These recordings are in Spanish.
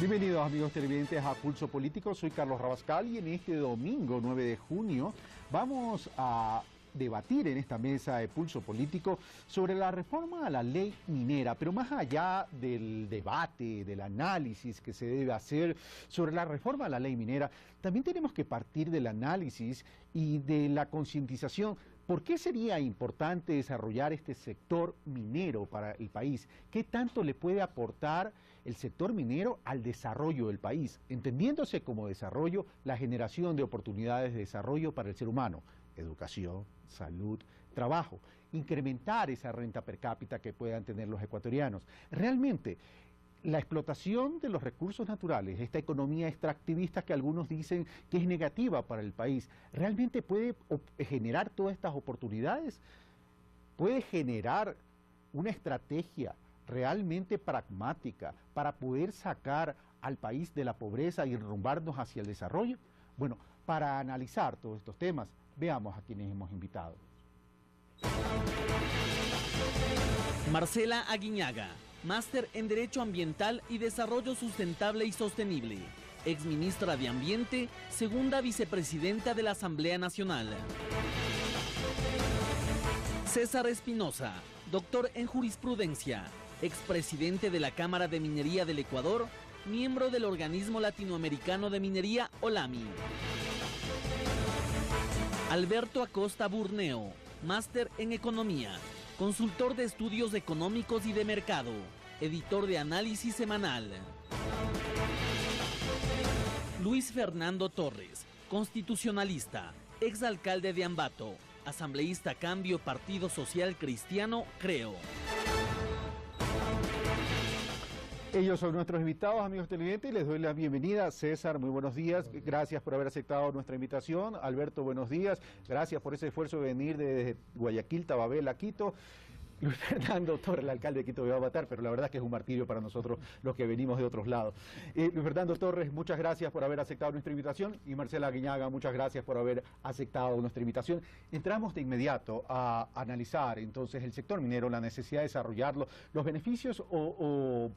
Bienvenidos amigos televidentes a Pulso Político, soy Carlos Rabascal y en este domingo 9 de junio vamos a debatir en esta mesa de Pulso Político sobre la reforma a la ley minera, pero más allá del debate, del análisis que se debe hacer sobre la reforma a la ley minera, también tenemos que partir del análisis y de la concientización. ¿Por qué sería importante desarrollar este sector minero para el país? ¿Qué tanto le puede aportar el sector minero al desarrollo del país? Entendiéndose como desarrollo la generación de oportunidades de desarrollo para el ser humano, educación, salud, trabajo, incrementar esa renta per cápita que puedan tener los ecuatorianos. Realmente, la explotación de los recursos naturales, esta economía extractivista que algunos dicen que es negativa para el país, ¿realmente puede generar todas estas oportunidades? ¿Puede generar una estrategia realmente pragmática para poder sacar al país de la pobreza y enrumbarnos hacia el desarrollo? Bueno, para analizar todos estos temas, veamos a quienes hemos invitado. Marcela Aguiñaga, máster en Derecho Ambiental y Desarrollo Sustentable y Sostenible, exministra de Ambiente, segunda vicepresidenta de la Asamblea Nacional. César Espinosa, doctor en Jurisprudencia, expresidente de la Cámara de Minería del Ecuador, miembro del Organismo Latinoamericano de Minería, OLAMI. Alberto Acosta Burneo, máster en Economía, consultor de estudios económicos y de mercado, editor de Análisis Semanal. Luis Fernando Torres, constitucionalista, exalcalde de Ambato, asambleísta Cambio Partido Social Cristiano, Creo. Ellos son nuestros invitados, amigos televidentes, y les doy la bienvenida. César, muy buenos días, gracias por haber aceptado nuestra invitación. Alberto, buenos días, gracias por ese esfuerzo de venir desde Guayaquil, Tababela, Quito. Luis Fernando Torres, el alcalde de Quito, me va a matar, pero la verdad es que es un martirio para nosotros los que venimos de otros lados. Luis Fernando Torres, muchas gracias por haber aceptado nuestra invitación, y Marcela Aguiñaga, muchas gracias por haber aceptado nuestra invitación. Entramos de inmediato a analizar entonces el sector minero, la necesidad de desarrollarlo, los beneficios o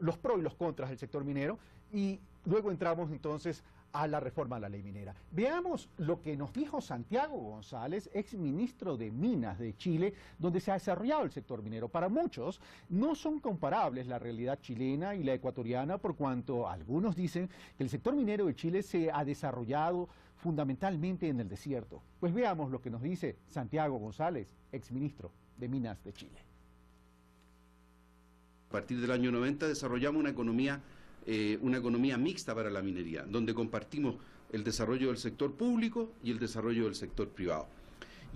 los pros y los contras del sector minero, y luego entramos entonces a la reforma a la ley minera. Veamos lo que nos dijo Santiago González, exministro de Minas de Chile, donde se ha desarrollado el sector minero. Para muchos no son comparables la realidad chilena y la ecuatoriana, por cuanto algunos dicen que el sector minero de Chile se ha desarrollado fundamentalmente en el desierto. Pues veamos lo que nos dice Santiago González, exministro de Minas de Chile. A partir del año 90 desarrollamos una economía mixta para la minería, donde compartimos el desarrollo del sector público y el desarrollo del sector privado.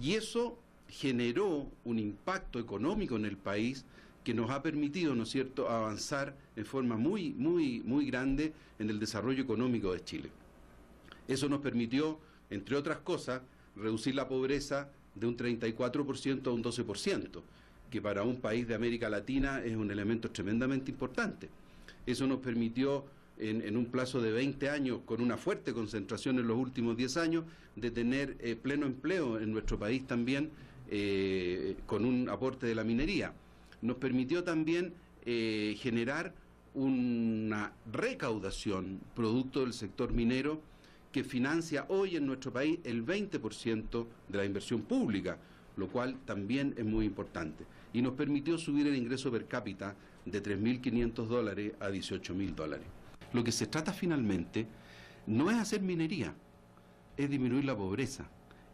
Y eso generó un impacto económico en el país que nos ha permitido, ¿no es cierto?, avanzar en forma muy grande en el desarrollo económico de Chile. Eso nos permitió, entre otras cosas, reducir la pobreza de un 34% a un 12%. Que para un país de América Latina es un elemento tremendamente importante. Eso nos permitió, en un plazo de 20 años, con una fuerte concentración en los últimos 10 años, de tener pleno empleo en nuestro país también, con un aporte de la minería. Nos permitió también generar una recaudación producto del sector minero que financia hoy en nuestro país el 20% de la inversión pública, lo cual también es muy importante. Y nos permitió subir el ingreso per cápita de $3.500 a $18.000. Lo que se trata finalmente no es hacer minería, es disminuir la pobreza.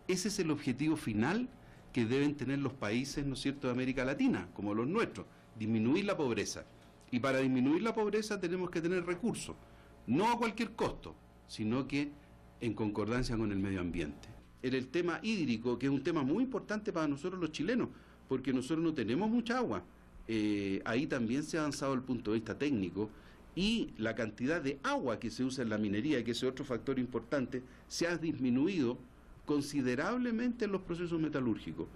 Ese es el objetivo final que deben tener los países, ¿no es cierto?, de América Latina, como los nuestros, disminuir la pobreza. Y para disminuir la pobreza tenemos que tener recursos, no a cualquier costo, sino que en concordancia con el medio ambiente. En el tema hídrico, que es un tema muy importante para nosotros los chilenos, porque nosotros no tenemos mucha agua. Ahí también se ha avanzado desde el punto de vista técnico, y la cantidad de agua que se usa en la minería, que es otro factor importante, se ha disminuido considerablemente en los procesos metalúrgicos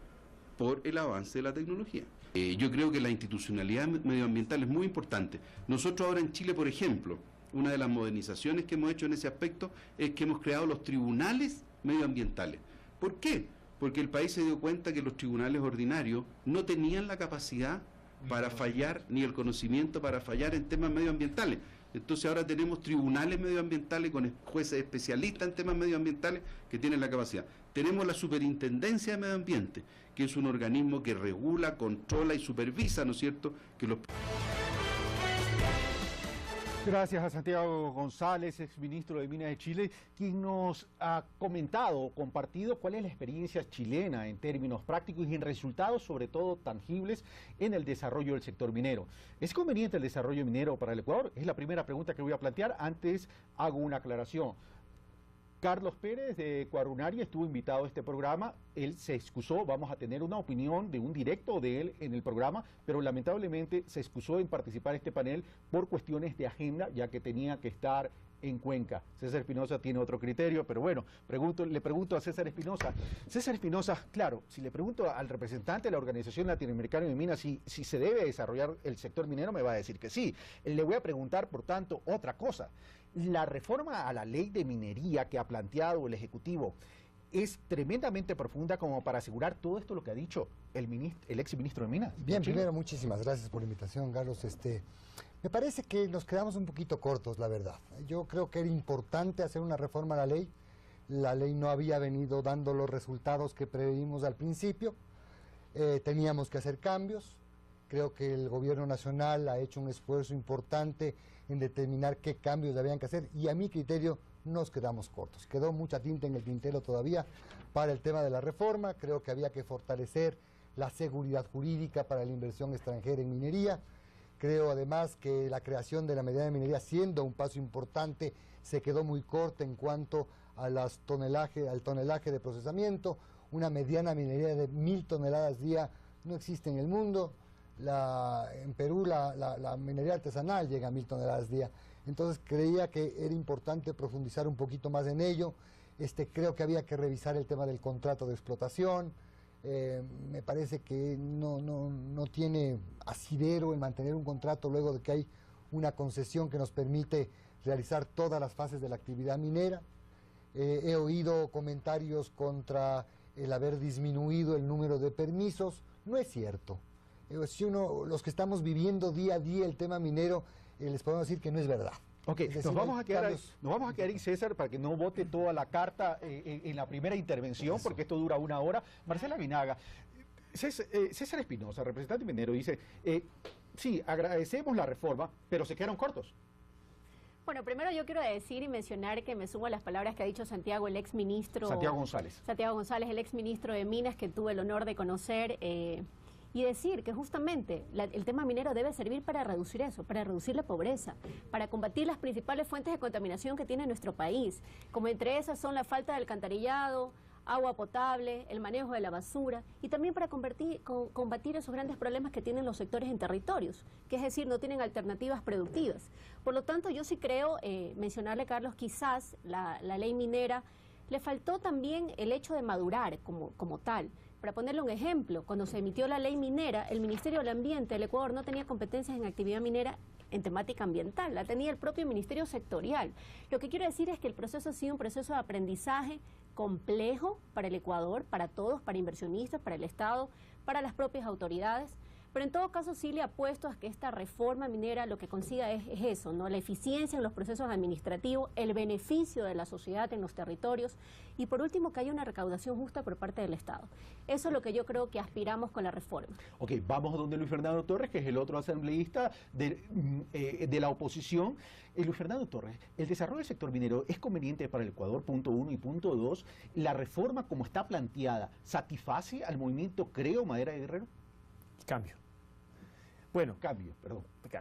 por el avance de la tecnología. Yo creo que la institucionalidad medioambiental es muy importante. Nosotros ahora en Chile, por ejemplo, una de las modernizaciones que hemos hecho en ese aspecto es que hemos creado los tribunales medioambientales. ¿Por qué? Porque el país se dio cuenta que los tribunales ordinarios no tenían la capacidad para fallar, ni el conocimiento para fallar en temas medioambientales. Entonces ahora tenemos tribunales medioambientales con jueces especialistas en temas medioambientales que tienen la capacidad. Tenemos la Superintendencia de Medio Ambiente, que es un organismo que regula, controla y supervisa, ¿no es cierto?, que los... Gracias a Santiago González, exministro de Minas de Chile, quien nos ha comentado, compartido cuál es la experiencia chilena en términos prácticos y en resultados, sobre todo tangibles, en el desarrollo del sector minero. ¿Es conveniente el desarrollo minero para el Ecuador? Es la primera pregunta que voy a plantear. Antes hago una aclaración. Carlos Pérez de Cuarunari estuvo invitado a este programa, él se excusó, vamos a tener una opinión de un directo de él en el programa, pero lamentablemente se excusó en participar en este panel por cuestiones de agenda, ya que tenía que estar en Cuenca. César Espinosa tiene otro criterio, pero bueno, le pregunto a César Espinosa. César Espinosa, claro, si le pregunto al representante de la Organización Latinoamericana de Minas si se debe desarrollar el sector minero, me va a decir que sí. Le voy a preguntar, por tanto, otra cosa. La reforma a la ley de minería que ha planteado el Ejecutivo es tremendamente profunda como para asegurar todo esto lo que ha dicho el exministro de Minas. Bien, primero, muchísimas gracias por la invitación, Carlos. Me parece que nos quedamos un poquito cortos, la verdad. Yo creo que era importante hacer una reforma a la ley. La ley no había venido dando los resultados que preveímos al principio. Teníamos que hacer cambios. Creo que el gobierno nacional ha hecho un esfuerzo importante en determinar qué cambios habían que hacer y a mi criterio nos quedamos cortos. Quedó mucha tinta en el tintero todavía para el tema de la reforma. Creo que había que fortalecer la seguridad jurídica para la inversión extranjera en minería. Creo además que la creación de la medida de minería, siendo un paso importante, se quedó muy corta en cuanto a al tonelaje de procesamiento. Una mediana minería de 1000 toneladas día no existe en el mundo. En Perú la minería artesanal llega a 1000 toneladas día. Entonces creía que era importante profundizar un poquito más en ello. Creo que había que revisar el tema del contrato de explotación. Me parece que no tiene asidero el mantener un contrato luego de que hay una concesión que nos permite realizar todas las fases de la actividad minera. He oído comentarios contra el haber disminuido el número de permisos. No es cierto. Los que estamos viviendo día a día el tema minero, les podemos decir que no es verdad. Ok, nos vamos a quedar ahí, César, para que no vote toda la carta en la primera intervención, porque esto dura 1 hora. Marcela Vinaga, César Espinosa, representante minero, dice, sí, agradecemos la reforma, pero se quedaron cortos. Bueno, primero yo quiero decir y mencionar que me sumo a las palabras que ha dicho Santiago, el exministro... Santiago González. Santiago González, el exministro de Minas, que tuve el honor de conocer... y decir que justamente el tema minero debe servir para reducir eso, para reducir la pobreza, para combatir las principales fuentes de contaminación que tiene nuestro país, como entre esas son la falta de alcantarillado, agua potable, el manejo de la basura, y también para combatir esos grandes problemas que tienen los sectores en territorios, que es decir, no tienen alternativas productivas. Por lo tanto, yo sí creo, mencionarle, Carlos, quizás la ley minera le faltó también el hecho de madurar como tal. Para ponerle un ejemplo, cuando se emitió la ley minera, el Ministerio del Ambiente del Ecuador no tenía competencias en actividad minera en temática ambiental, la tenía el propio Ministerio Sectorial. Lo que quiero decir es que el proceso ha sido un proceso de aprendizaje complejo para el Ecuador, para todos, para inversionistas, para el Estado, para las propias autoridades. Pero en todo caso sí le apuesto a que esta reforma minera lo que consiga es eso, ¿no? La eficiencia en los procesos administrativos, el beneficio de la sociedad en los territorios y por último que haya una recaudación justa por parte del Estado. Eso es lo que yo creo que aspiramos con la reforma. Ok, vamos a donde Luis Fernando Torres, que es el otro asambleísta de la oposición. Luis Fernando Torres, ¿el desarrollo del sector minero es conveniente para el Ecuador? Punto 1 y punto 2. ¿La reforma como está planteada satisface al movimiento Creo Madera de Guerrero? Cambio. Bueno, Cambio.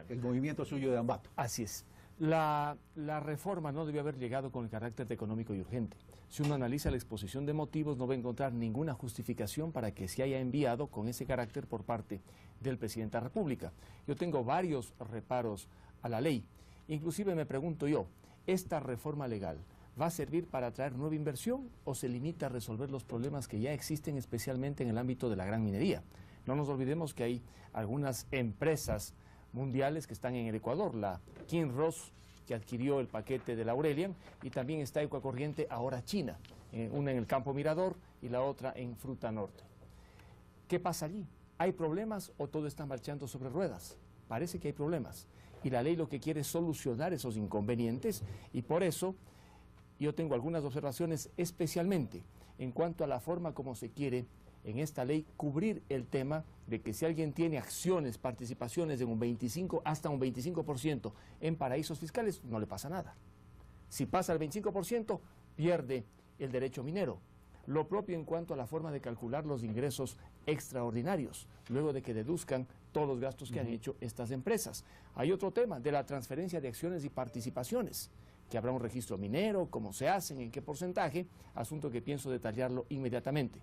El movimiento suyo de Ambato. Así es. La reforma no debió haber llegado con el carácter económico y urgente. Si uno analiza la exposición de motivos, no va a encontrar ninguna justificación para que se haya enviado con ese carácter por parte del presidente de la República. Yo tengo varios reparos a la ley. Inclusive me pregunto yo, ¿esta reforma legal va a servir para atraer nueva inversión o se limita a resolver los problemas que ya existen, especialmente en el ámbito de la gran minería? No nos olvidemos que hay algunas empresas mundiales que están en el Ecuador, la Kinross, que adquirió el paquete de la Aurelian, y también está Ecuacorriente, ahora China, una en el Campo Mirador y la otra en Fruta Norte. ¿Qué pasa allí? ¿Hay problemas o todo está marchando sobre ruedas? Parece que hay problemas. y la ley lo que quiere es solucionar esos inconvenientes, y por eso yo tengo algunas observaciones especialmente en cuanto a la forma como se quiere en esta ley cubrir el tema de que si alguien tiene acciones, participaciones de un 25 hasta un 25% en paraísos fiscales, no le pasa nada. Si pasa el 25%, pierde el derecho minero. Lo propio en cuanto a la forma de calcular los ingresos extraordinarios, luego de que deduzcan todos los gastos que han hecho estas empresas. Hay otro tema de la transferencia de acciones y participaciones, que habrá un registro minero, cómo se hacen, en qué porcentaje, asunto que pienso detallarlo inmediatamente.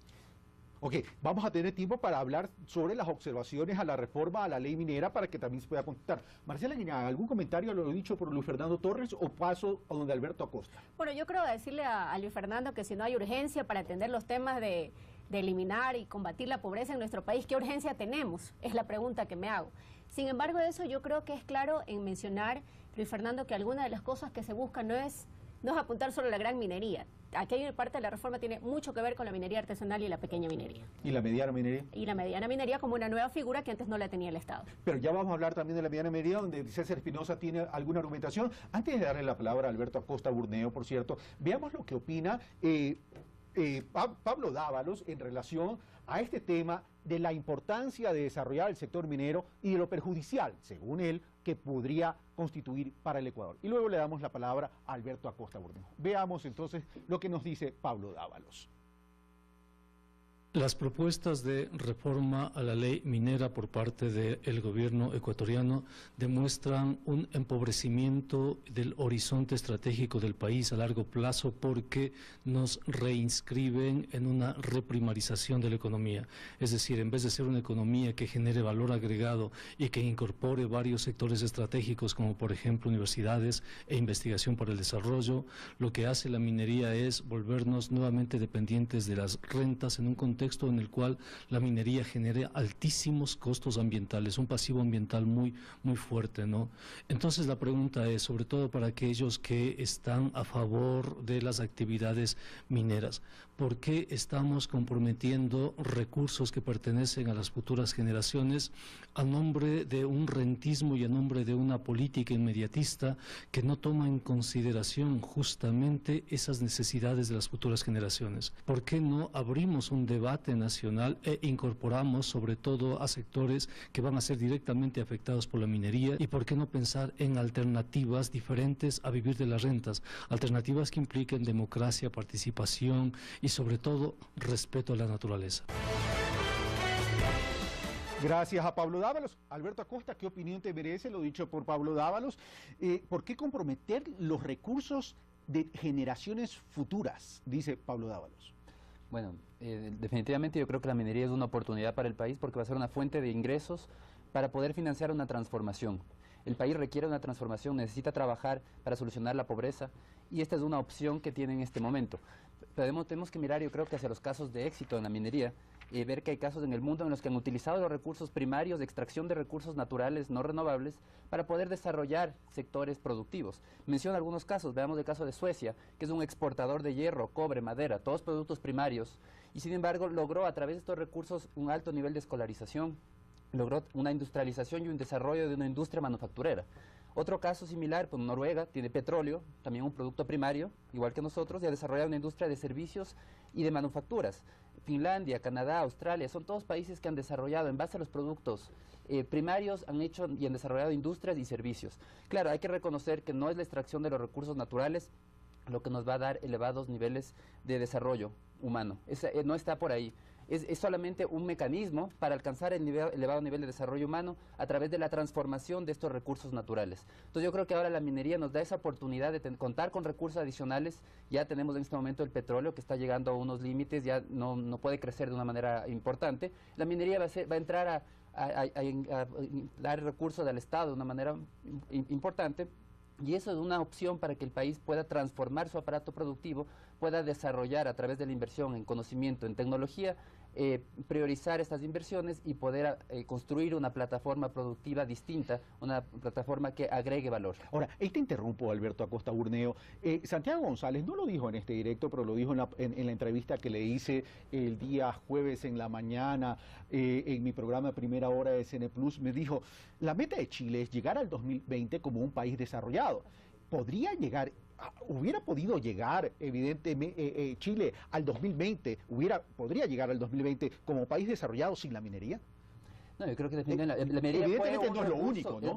Ok, vamos a tener tiempo para hablar sobre las observaciones a la reforma a la ley minera para que también se pueda contestar. Marcela Guinaga, ¿algún comentario a lo dicho por Luis Fernando Torres o paso a donde Alberto Acosta? Bueno, yo creo decirle a Luis Fernando que si no hay urgencia para atender los temas de eliminar y combatir la pobreza en nuestro país, ¿qué urgencia tenemos? Es la pregunta que me hago. Sin embargo, eso yo creo que es claro en mencionar, Luis Fernando, que alguna de las cosas que se busca no es apuntar solo a la gran minería. Aquella parte de la reforma tiene mucho que ver con la minería artesanal y la pequeña minería. ¿Y la mediana minería? Y la mediana minería como una nueva figura que antes no la tenía el Estado. Pero ya vamos a hablar también de la mediana minería, donde César Espinosa tiene alguna argumentación. Antes de darle la palabra a Alberto Acosta Burneo, por cierto, veamos lo que opina Pablo Dávalos en relación a este tema de la importancia de desarrollar el sector minero y de lo perjudicial, según él, que podría constituir para el Ecuador. Y luego le damos la palabra a Alberto Acosta Burneo. Veamos entonces lo que nos dice Pablo Dávalos. Las propuestas de reforma a la ley minera por parte del gobierno ecuatoriano demuestran un empobrecimiento del horizonte estratégico del país a largo plazo porque nos reinscriben en una reprimarización de la economía. Es decir, en vez de ser una economía que genere valor agregado y que incorpore varios sectores estratégicos como por ejemplo universidades e investigación para el desarrollo, lo que hace la minería es volvernos nuevamente dependientes de las rentas en un contexto en el cual la minería genera altísimos costos ambientales, un pasivo ambiental muy fuerte, ¿no? Entonces la pregunta es, sobre todo para aquellos que están a favor de las actividades mineras, ¿por qué estamos comprometiendo recursos que pertenecen a las futuras generaciones a nombre de un rentismo y a nombre de una política inmediatista que no toma en consideración justamente esas necesidades de las futuras generaciones? ¿Por qué no abrimos un debate nacional e incorporamos sobre todo a sectores que van a ser directamente afectados por la minería? ¿Y por qué no pensar en alternativas diferentes a vivir de las rentas? Alternativas que impliquen democracia, participación y sobre todo respeto a la naturaleza. Gracias a Pablo Dávalos. Alberto Acosta, ¿qué opinión te merece lo dicho por Pablo Dávalos? ¿Por qué comprometer los recursos de generaciones futuras? Dice Pablo Dávalos. Bueno, definitivamente yo creo que la minería es una oportunidad para el país porque va a ser una fuente de ingresos para poder financiar una transformación. El país requiere una transformación, necesita trabajar para solucionar la pobreza y esta es una opción que tiene en este momento. Tenemos que mirar, yo creo que hacia los casos de éxito en la minería y ver que hay casos en el mundo en los que han utilizado los recursos primarios de extracción de recursos naturales no renovables para poder desarrollar sectores productivos. Menciono algunos casos, veamos el caso de Suecia, que es un exportador de hierro, cobre, madera, todos productos primarios, y sin embargo logró a través de estos recursos un alto nivel de escolarización, logró una industrialización y un desarrollo de una industria manufacturera. Otro caso similar, pues Noruega tiene petróleo, también un producto primario, igual que nosotros, y ha desarrollado una industria de servicios y de manufacturas. Finlandia, Canadá, Australia, son todos países que han desarrollado, en base a los productos primarios, han hecho y han desarrollado industrias y servicios. Claro, hay que reconocer que no es la extracción de los recursos naturales lo que nos va a dar elevados niveles de desarrollo humano. No está por ahí. Es solamente un mecanismo para alcanzar el elevado nivel de desarrollo humano a través de la transformación de estos recursos naturales. Entonces yo creo que ahora la minería nos da esa oportunidad de contar con recursos adicionales. Ya tenemos en este momento el petróleo que está llegando a unos límites, ya no puede crecer de una manera importante. La minería va a entrar a dar recursos al Estado de una manera importante. Y eso es una opción para que el país pueda transformar su aparato productivo, pueda desarrollar a través de la inversión en conocimiento, en tecnología, priorizar estas inversiones y poder construir una plataforma productiva distinta, una plataforma que agregue valor. Ahora, te interrumpo, Alberto Acosta Burneo. Santiago González no lo dijo en este directo, pero lo dijo en la entrevista que le hice el día jueves en la mañana en mi programa Primera Hora de CN Plus. Me dijo, la meta de Chile es llegar al 2020 como un país desarrollado. Hubiera podido llegar, evidentemente, Chile al 2020, podría llegar al 2020 como país desarrollado sin la minería. No, yo creo que la minería evidentemente no es lo único, ¿no?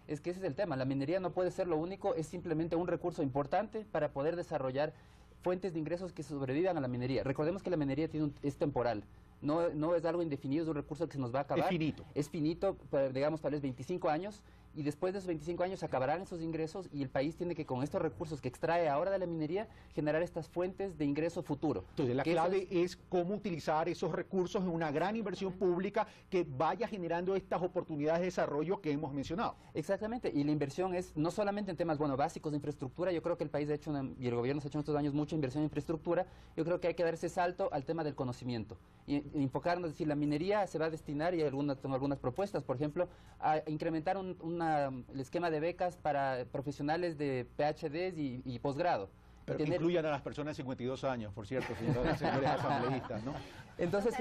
Es que ese es el tema, la minería no puede ser lo único, es simplemente un recurso importante para poder desarrollar fuentes de ingresos que sobrevivan a la minería. Recordemos que la minería es temporal. No es algo indefinido, es un recurso que se nos va a acabar. Es finito, digamos, tal vez 25 años, y después de esos 25 años se acabarán esos ingresos y el país tiene que, con estos recursos que extrae ahora de la minería, generar estas fuentes de ingreso futuro. Entonces, la clave es cómo utilizar esos recursos en una gran inversión pública que vaya generando estas oportunidades de desarrollo que hemos mencionado. Exactamente, y la inversión es no solamente en temas básicos de infraestructura. Yo creo que el país ha hecho y el gobierno ha hecho en estos años mucha inversión en infraestructura. Yo creo que hay que dar ese salto al tema del conocimiento y enfocarnos, es decir, la minería se va a destinar, y tengo algunas propuestas, por ejemplo, a incrementar el esquema de becas para profesionales de PhDs y posgrado. Pero que incluyan a las personas de 52 años, por cierto, señores asambleístas, ¿no? Entonces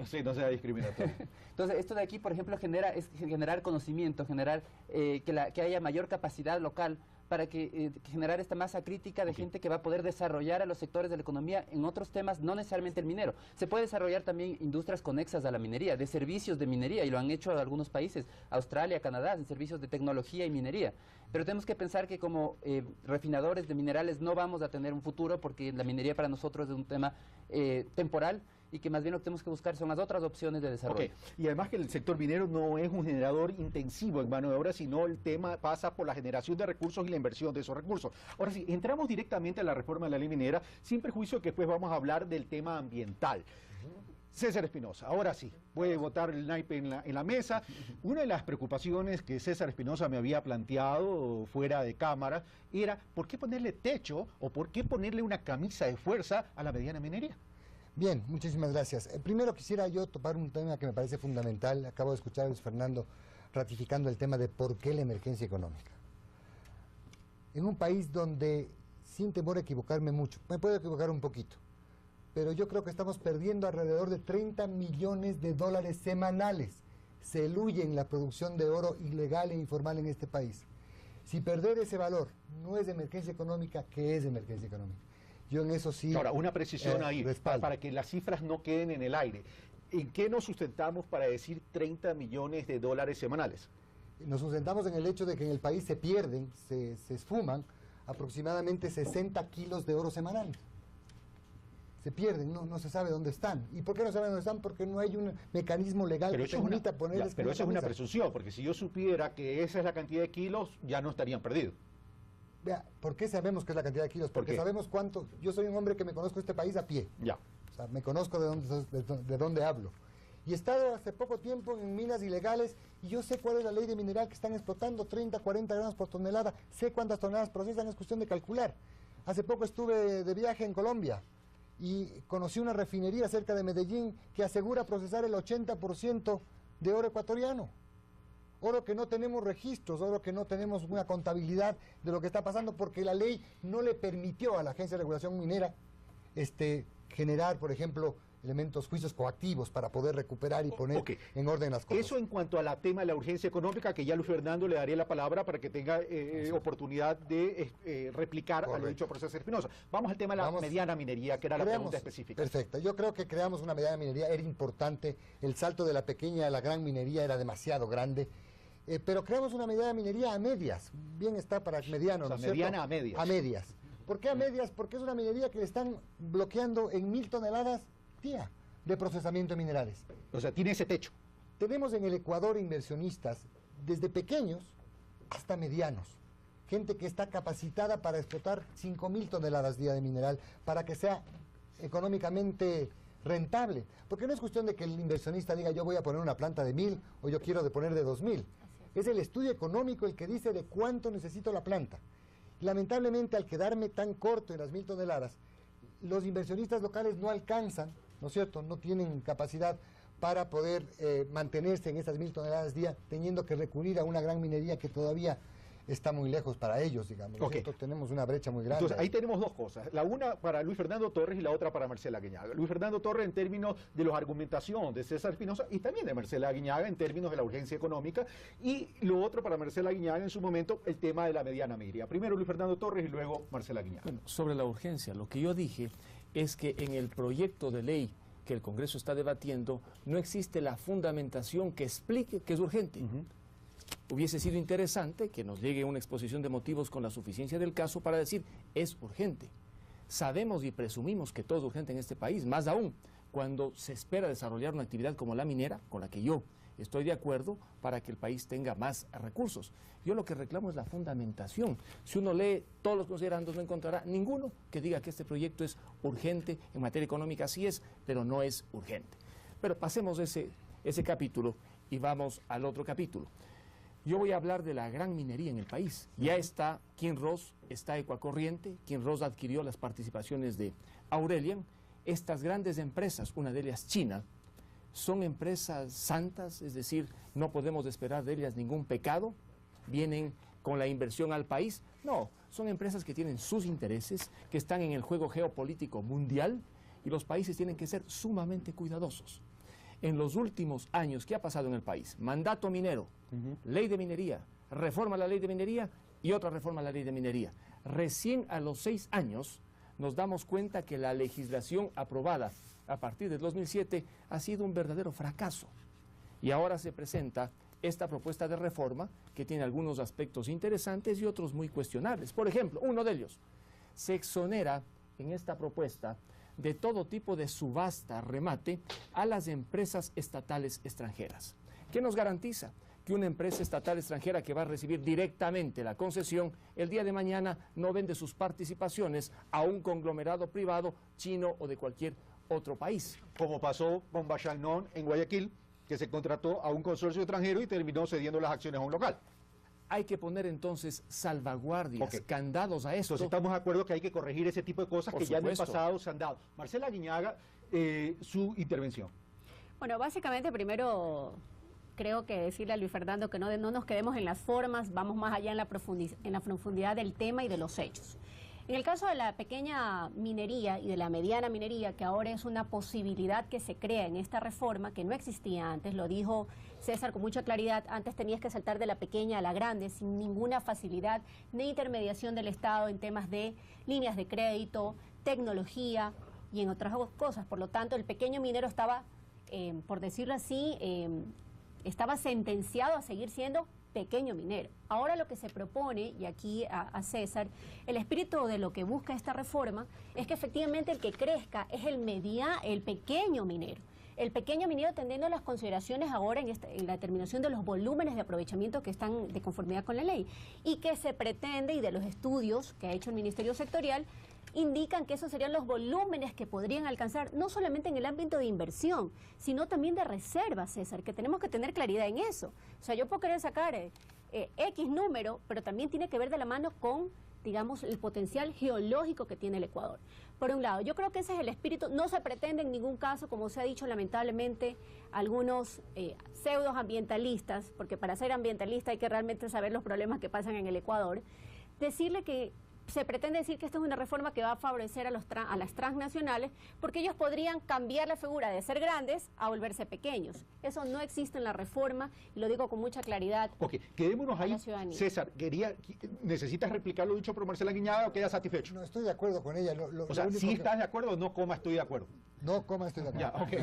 Sí, no sea discriminatorio. Entonces, esto de aquí, por ejemplo, es generar conocimiento, generar que haya mayor capacidad local para generar esta masa crítica de gente que va a poder desarrollar a los sectores de la economía en otros temas, no necesariamente el minero. Se puede desarrollar también industrias conexas a la minería, de servicios de minería, y lo han hecho algunos países, Australia, Canadá, en servicios de tecnología y minería. Pero tenemos que pensar que como refinadores de minerales no vamos a tener un futuro, porque la minería para nosotros es un tema temporal, y que más bien lo que tenemos que buscar son las otras opciones de desarrollo. Y además que el sector minero no es un generador intensivo en mano de obra, sino el tema pasa por la generación de recursos y la inversión de esos recursos. Ahora sí, entramos directamente a la reforma de la ley minera, sin prejuicio que después vamos a hablar del tema ambiental. César Espinosa, ahora sí, puede botar el naipe en la mesa. Una de las preocupaciones que César Espinosa me había planteado fuera de cámara era ¿por qué ponerle techo o por qué ponerle una camisa de fuerza a la mediana minería? Bien, muchísimas gracias. Primero quisiera yo topar un tema que me parece fundamental. Acabo de escuchar a Luis Fernando ratificando el tema de por qué la emergencia económica. En un país donde, sin temor a equivocarme mucho, me puedo equivocar un poquito, pero yo creo que estamos perdiendo alrededor de 30 millones de dólares semanales. Se eluye en la producción de oro ilegal e informal en este país. Si perder ese valor no es de emergencia económica, ¿qué es de emergencia económica? Yo en eso sí... Ahora, una precisión ahí, para que las cifras no queden en el aire. ¿En qué nos sustentamos para decir 30 millones de dólares semanales? Nos sustentamos en el hecho de que en el país se pierden, se esfuman aproximadamente 60 kilos de oro semanales. Se pierden, no se sabe dónde están. ¿Y por qué no saben dónde están? Porque no hay un mecanismo legal que permita ponerles... Pero eso es una presunción, porque si yo supiera que esa es la cantidad de kilos, ya no estarían perdidos. Vea, ¿por qué sabemos que es la cantidad de kilos? Porque sabemos cuánto... Yo soy un hombre que me conozco este país a pie. Ya. O sea, me conozco de dónde hablo. Y he estado hace poco tiempo en minas ilegales y yo sé cuál es la ley de mineral que están explotando, 30, 40 gramos por tonelada. Sé cuántas toneladas procesan, es cuestión de calcular. Hace poco estuve de viaje en Colombia y conocí una refinería cerca de Medellín que asegura procesar el 80% de oro ecuatoriano. Oro que no tenemos registros, oro que no tenemos una contabilidad de lo que está pasando porque la ley no le permitió a la Agencia de Regulación Minera generar, por ejemplo, juicios coactivos para poder recuperar y poner en orden las cosas. Eso en cuanto a la tema de la urgencia económica, que ya Luis Fernando le daría la palabra para que tenga oportunidad de replicar a lo dicho por César Espinosa. Vamos al tema de la mediana minería, que era la pregunta específica. Perfecto. Yo creo que creamos una mediana minería, era importante. El salto de la pequeña a la gran minería era demasiado grande. Pero creamos una mediana minería a medias. Bien está para mediano, ¿no es cierto? Mediana a medias. A medias. ¿Por qué a medias? Porque es una minería que le están bloqueando en 1000 toneladas día de procesamiento de minerales. O sea, tiene ese techo. Tenemos en el Ecuador inversionistas desde pequeños hasta medianos. Gente que está capacitada para explotar 5000 toneladas día de mineral para que sea económicamente rentable. Porque no es cuestión de que el inversionista diga yo voy a poner una planta de 1000 o yo quiero poner de 2000. Es el estudio económico el que dice de cuánto necesito la planta. Lamentablemente, al quedarme tan corto en las 1000 toneladas, los inversionistas locales no alcanzan ¿no es cierto? No tienen capacidad para poder mantenerse en esas 1000 toneladas día, teniendo que recurrir a una gran minería que todavía está muy lejos para ellos, digamos. Nosotros tenemos una brecha muy grande. Entonces, ahí tenemos dos cosas. La una para Luis Fernando Torres y la otra para Marcela Aguinaga. Luis Fernando Torres en términos de la argumentación de César Espinosa y también de Marcela Aguinaga en términos de la urgencia económica. Y lo otro para Marcela Aguinaga en su momento, el tema de la mediana minería. Primero Luis Fernando Torres y luego Marcela Aguinaga. Bueno, sobre la urgencia, lo que yo dije es que en el proyecto de ley que el Congreso está debatiendo no existe la fundamentación que explique que es urgente. Hubiese sido interesante que nos llegue una exposición de motivos con la suficiencia del caso para decir, es urgente. Sabemos y presumimos que todo es urgente en este país, más aún cuando se espera desarrollar una actividad como la minera, con la que yo estoy de acuerdo para que el país tenga más recursos. Yo lo que reclamo es la fundamentación. Si uno lee todos los considerandos, no encontrará ninguno que diga que este proyecto es urgente en materia económica. Sí es, pero no es urgente. Pero pasemos ese capítulo y vamos al otro capítulo. Yo voy a hablar de la gran minería en el país. Ya está Kinross, está Ecuacorriente. Kinross adquirió las participaciones de Aurelian. Estas grandes empresas, una de ellas China, son empresas santas, es decir, no podemos esperar de ellas ningún pecado. Vienen con la inversión al país. No, son empresas que tienen sus intereses, que están en el juego geopolítico mundial y los países tienen que ser sumamente cuidadosos. En los últimos años, ¿qué ha pasado en el país? Mandato minero, ley de minería, reforma a la ley de minería y otra reforma a la ley de minería. Recién a los 6 años nos damos cuenta que la legislación aprobada a partir del 2007 ha sido un verdadero fracaso. Y ahora se presenta esta propuesta de reforma que tiene algunos aspectos interesantes y otros muy cuestionables. Por ejemplo, uno de ellos, se exonera en esta propuesta de todo tipo de subasta, remate, a las empresas estatales extranjeras. ¿Qué nos garantiza? Que una empresa estatal extranjera que va a recibir directamente la concesión, el día de mañana no vende sus participaciones a un conglomerado privado chino o de cualquier otro país. Como pasó con Bachalnón en Guayaquil, que se contrató a un consorcio extranjero y terminó cediendo las acciones a un local. Hay que poner entonces salvaguardias, candados a esto. Entonces estamos de acuerdo que hay que corregir ese tipo de cosas que ya en el pasado se han dado. Marcela Aguinaga, su intervención. Bueno, básicamente primero creo que decirle a Luis Fernando que no nos quedemos en las formas, vamos más allá en la profundidad del tema y de los hechos. En el caso de la pequeña minería y de la mediana minería, que ahora es una posibilidad que se crea en esta reforma, que no existía antes, lo dijo César con mucha claridad, antes tenías que saltar de la pequeña a la grande sin ninguna facilidad ni intermediación del Estado en temas de líneas de crédito, tecnología y en otras cosas. Por lo tanto, el pequeño minero estaba, por decirlo así, estaba sentenciado a seguir siendo pequeño minero. Ahora lo que se propone, y aquí a César, el espíritu de lo que busca esta reforma es que efectivamente el que crezca es el pequeño minero. El pequeño minero atendiendo a las consideraciones ahora en la determinación de los volúmenes de aprovechamiento que están de conformidad con la ley y que se pretende, y de los estudios que ha hecho el Ministerio Sectorial, indican que esos serían los volúmenes que podrían alcanzar, no solamente en el ámbito de inversión, sino también de reserva, César, que tenemos que tener claridad en eso. O sea, yo puedo querer sacar X número, pero también tiene que ver de la mano con, digamos, el potencial geológico que tiene el Ecuador. Por un lado, yo creo que ese es el espíritu. No se pretende en ningún caso, como se ha dicho lamentablemente, algunos pseudos ambientalistas, porque para ser ambientalista hay que realmente saber los problemas que pasan en el Ecuador, decirle que se pretende decir que esta es una reforma que va a favorecer a las transnacionales porque ellos podrían cambiar la figura de ser grandes a volverse pequeños. Eso no existe en la reforma y lo digo con mucha claridad. Ok, quedémonos ahí. César, ¿necesitas replicar lo dicho por Marcela Aguinaga o quedas satisfecho? No, estoy de acuerdo con ella. O sea, ¿sí estás de acuerdo o no, coma, estoy de acuerdo? No, coma, estoy de acuerdo. Ya, okay.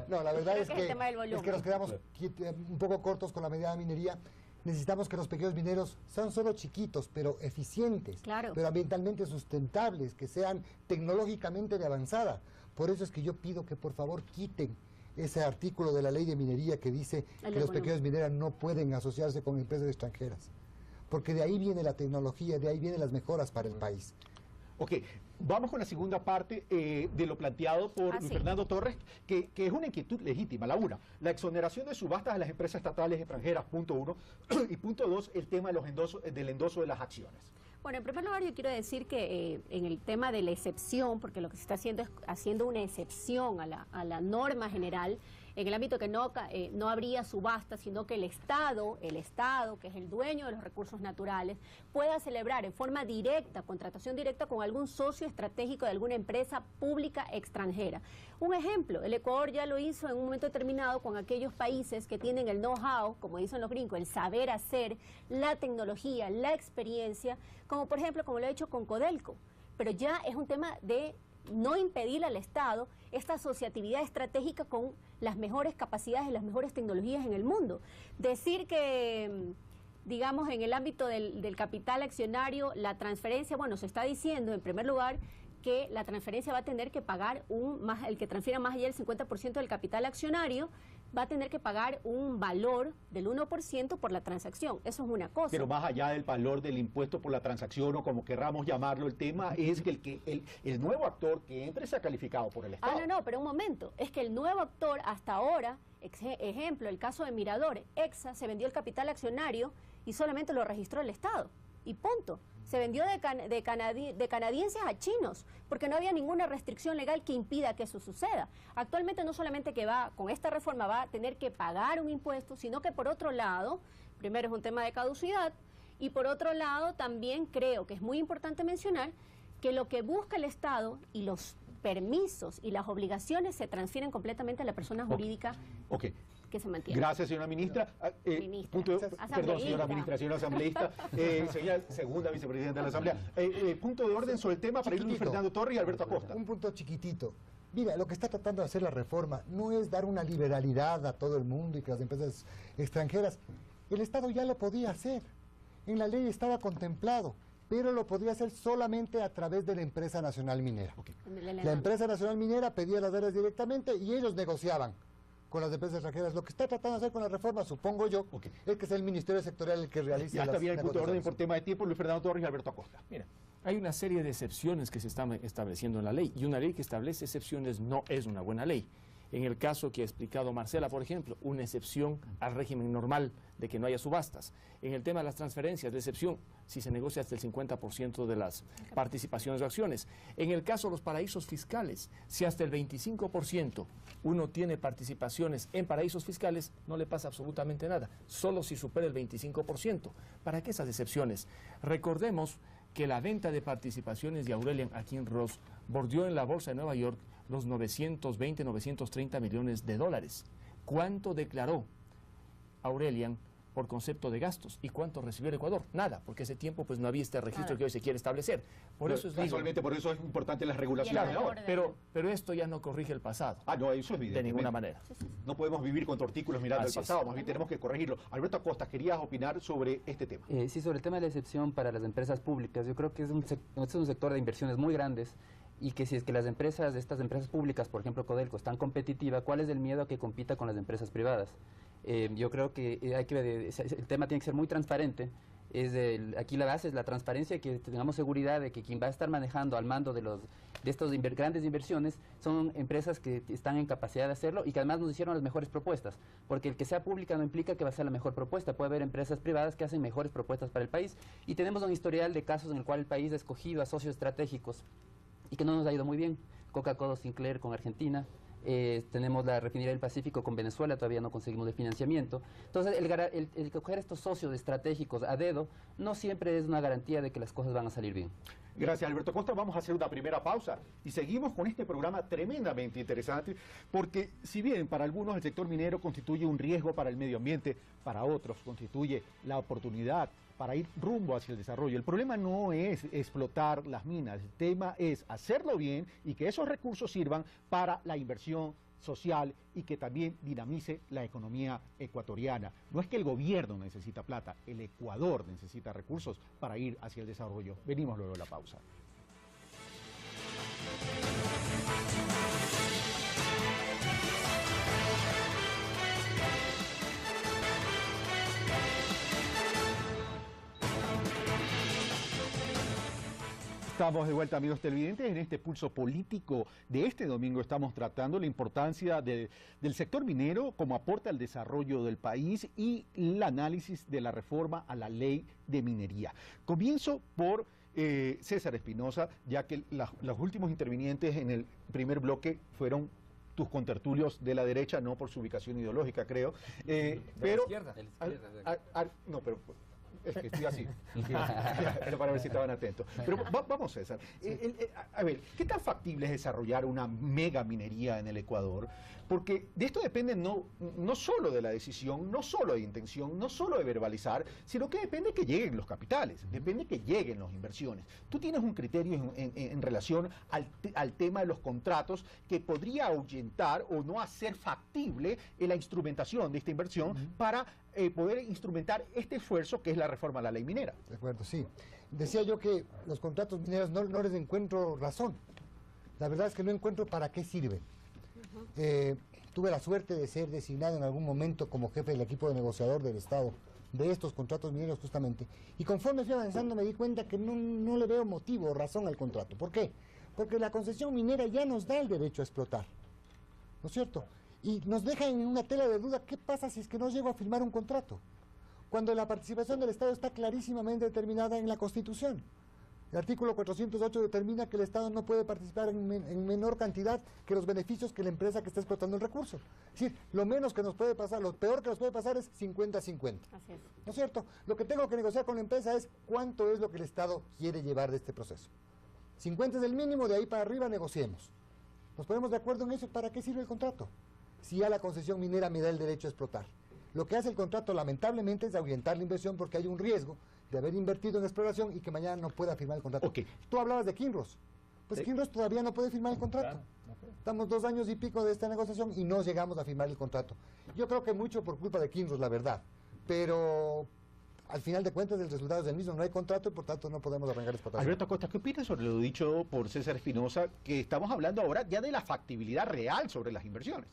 No, la verdad es que nos quedamos un poco cortos con la mediana minería. Necesitamos que los pequeños mineros sean solo chiquitos, pero eficientes, pero ambientalmente sustentables, que sean tecnológicamente de avanzada. Por eso es que yo pido que por favor quiten ese artículo de la ley de minería que dice que los pequeños mineros no pueden asociarse con empresas extranjeras. Porque de ahí viene la tecnología, de ahí vienen las mejoras para el país. Ok, vamos con la segunda parte de lo planteado por Luis Fernando Torres, que es una inquietud legítima. La una, la exoneración de subastas a las empresas estatales extranjeras, punto 1, y punto 2, el tema de del endoso de las acciones. Bueno, en primer lugar yo quiero decir que en el tema de la excepción, porque lo que se está haciendo es haciendo una excepción a la norma general, en el ámbito que no habría subasta, sino que el Estado, que es el dueño de los recursos naturales, pueda celebrar en forma directa, contratación directa con algún socio estratégico de alguna empresa pública extranjera. Un ejemplo, el Ecuador ya lo hizo en un momento determinado con aquellos países que tienen el know-how, como dicen los gringos, el saber hacer, la tecnología, la experiencia, como por ejemplo, como lo ha hecho con Codelco. Pero ya es un tema de no impedir al Estado esta asociatividad estratégica con las mejores capacidades y las mejores tecnologías en el mundo. Decir que, digamos, en el ámbito del capital accionario, la transferencia, bueno, se está diciendo, en primer lugar, que la transferencia va a tener que pagar el que transfiera más allá del 50% del capital accionario, va a tener que pagar un valor del 1% por la transacción. Eso es una cosa. Pero más allá del valor del impuesto por la transacción o como querramos llamarlo, el tema es que el nuevo actor que entre sea calificado por el Estado. No, pero un momento. Es que el nuevo actor hasta ahora, ejemplo, el caso de Mirador, EXA, se vendió el capital accionario y solamente lo registró el Estado. Y punto. Se vendió de canadienses a chinos, porque no había ninguna restricción legal que impida que eso suceda. Actualmente no solamente que con esta reforma va a tener que pagar un impuesto, sino que por otro lado, primero es un tema de caducidad, y por otro lado también creo que es muy importante mencionar que lo que busca el Estado y los permisos y las obligaciones se transfieren completamente a la persona jurídica. Que se mantiene. Gracias, señora ministra. Perdón, señora ministra, señora asambleísta, señora segunda vicepresidenta de la Asamblea. Punto de orden sobre el tema para ir Luis Fernando Torres y Alberto Acosta. Un punto chiquitito. Mira, lo que está tratando de hacer la reforma no es dar una liberalidad a todo el mundo y que las empresas extranjeras. El Estado ya lo podía hacer. En la ley estaba contemplado, pero lo podía hacer solamente a través de la Empresa Nacional Minera. La Empresa Nacional Minera pedía las áreas directamente y ellos negociaban con las empresas extranjeras. Lo que está tratando de hacer con la reforma, supongo yo, es que sea el Ministerio Sectorial el que realice ya está bien el punto de orden por tema de tiempo, Luis Fernando Torres y Alberto Acosta. Mira, hay una serie de excepciones que se están estableciendo en la ley, y una ley que establece excepciones no es una buena ley. En el caso que ha explicado Marcela, por ejemplo, una excepción al régimen normal de que no haya subastas. En el tema de las transferencias, la excepción si se negocia hasta el 50% de las participaciones o acciones. En el caso de los paraísos fiscales, si hasta el 25% uno tiene participaciones en paraísos fiscales, no le pasa absolutamente nada, solo si supera el 25%. ¿Para qué esas excepciones? Recordemos que la venta de participaciones de Aurelian aquí en Ross bordeó en la Bolsa de Nueva York los 920, 930 millones de dólares. ¿Cuánto declaró Aurelian por concepto de gastos? ¿Y cuánto recibió el Ecuador? Nada, porque ese tiempo pues no había este registro que hoy se quiere establecer. Por eso es importante las regulaciones ahora. Pero esto ya no corrige el pasado. No, eso es evidente. De ninguna manera. No podemos vivir con tortícolos mirando el pasado, más bien tenemos que corregirlo. Alberto Acosta, ¿querías opinar sobre este tema? Sí, sobre el tema de la excepción para las empresas públicas. Yo creo que es un sector de inversiones muy grandes, y que si es que estas empresas públicas, por ejemplo Codelco, están competitivas, ¿cuál es el miedo a que compita con las empresas privadas? Yo creo que el tema tiene que ser muy transparente. Aquí la base es la transparencia y que tengamos seguridad de que quien va a estar manejando al mando de estas grandes inversiones son empresas que están en capacidad de hacerlo y que además nos hicieron las mejores propuestas, porque el que sea pública no implica que va a ser la mejor propuesta. Puede haber empresas privadas que hacen mejores propuestas para el país, y tenemos un historial de casos en el cual el país ha escogido a socios estratégicos y que no nos ha ido muy bien. Coca-Cola Sinclair con Argentina, tenemos la refinería del Pacífico con Venezuela, todavía no conseguimos el financiamiento. Entonces, el coger estos socios estratégicos a dedo no siempre es una garantía de que las cosas van a salir bien. Gracias, Alberto Acosta. Vamos a hacer una primera pausa y seguimos con este programa tremendamente interesante, porque si bien para algunos el sector minero constituye un riesgo para el medio ambiente, para otros constituye la oportunidad para ir rumbo hacia el desarrollo. El problema no es explotar las minas, el tema es hacerlo bien y que esos recursos sirvan para la inversión social y que también dinamice la economía ecuatoriana. No es que el gobierno necesita plata, el Ecuador necesita recursos para ir hacia el desarrollo. Venimos luego de la pausa. Estamos de vuelta, amigos televidentes. En este pulso político de este domingo estamos tratando la importancia del sector minero como aporte al desarrollo del país y el análisis de la reforma a la ley de minería. Comienzo por César Espinosa, ya que los últimos intervinientes en el primer bloque fueron tus contertulios de la derecha, no por su ubicación ideológica, creo. Pero no, pero es que estoy así. Era para ver si estaban atentos. Pero vamos, César. A ver, ¿qué tan factible es desarrollar una mega minería en el Ecuador? Porque de esto depende no solo de la decisión, no solo de intención, no solo de verbalizar, sino que depende que lleguen los capitales, depende que lleguen las inversiones. Tú tienes un criterio en relación al tema de los contratos que podría ahuyentar o no hacer factible la instrumentación de esta inversión para poder instrumentar este esfuerzo que es la reforma a la ley minera. De acuerdo, sí. Decía yo que los contratos mineros no les encuentro razón. La verdad es que no encuentro para qué sirven. Tuve la suerte de ser designado en algún momento como jefe del equipo de negociador del Estado de estos contratos mineros justamente, y conforme fui avanzando me di cuenta que no le veo motivo o razón al contrato. ¿Por qué? Porque la concesión minera ya nos da el derecho a explotar, ¿no es cierto? Y nos deja en una tela de duda, ¿qué pasa si es que no llego a firmar un contrato? Cuando la participación del Estado está clarísimamente determinada en la Constitución. El artículo 408 determina que el Estado no puede participar en menor cantidad que los beneficios que la empresa que está explotando el recurso. Es decir, lo menos que nos puede pasar, lo peor que nos puede pasar es 50-50. Así es. ¿No es cierto? Lo que tengo que negociar con la empresa es cuánto es lo que el Estado quiere llevar de este proceso. 50 es el mínimo, de ahí para arriba negociemos. ¿Nos ponemos de acuerdo en eso? ¿Para qué sirve el contrato? Si ya la concesión minera me da el derecho a explotar. Lo que hace el contrato, lamentablemente, es ahuyentar la inversión porque hay un riesgo de haber invertido en exploración y que mañana no pueda firmar el contrato. Okay. Tú hablabas de Kinross. Pues Kinross todavía no puede firmar el contrato. Estamos 2 años y pico de esta negociación y no llegamos a firmar el contrato. Yo creo que mucho por culpa de Kinross, la verdad. Pero al final de cuentas el resultado es el mismo. No hay contrato y por tanto no podemos arrancar explotación. Alberto Acosta, ¿qué opinas sobre lo dicho por César Espinosa, que estamos hablando ahora ya de la factibilidad real sobre las inversiones?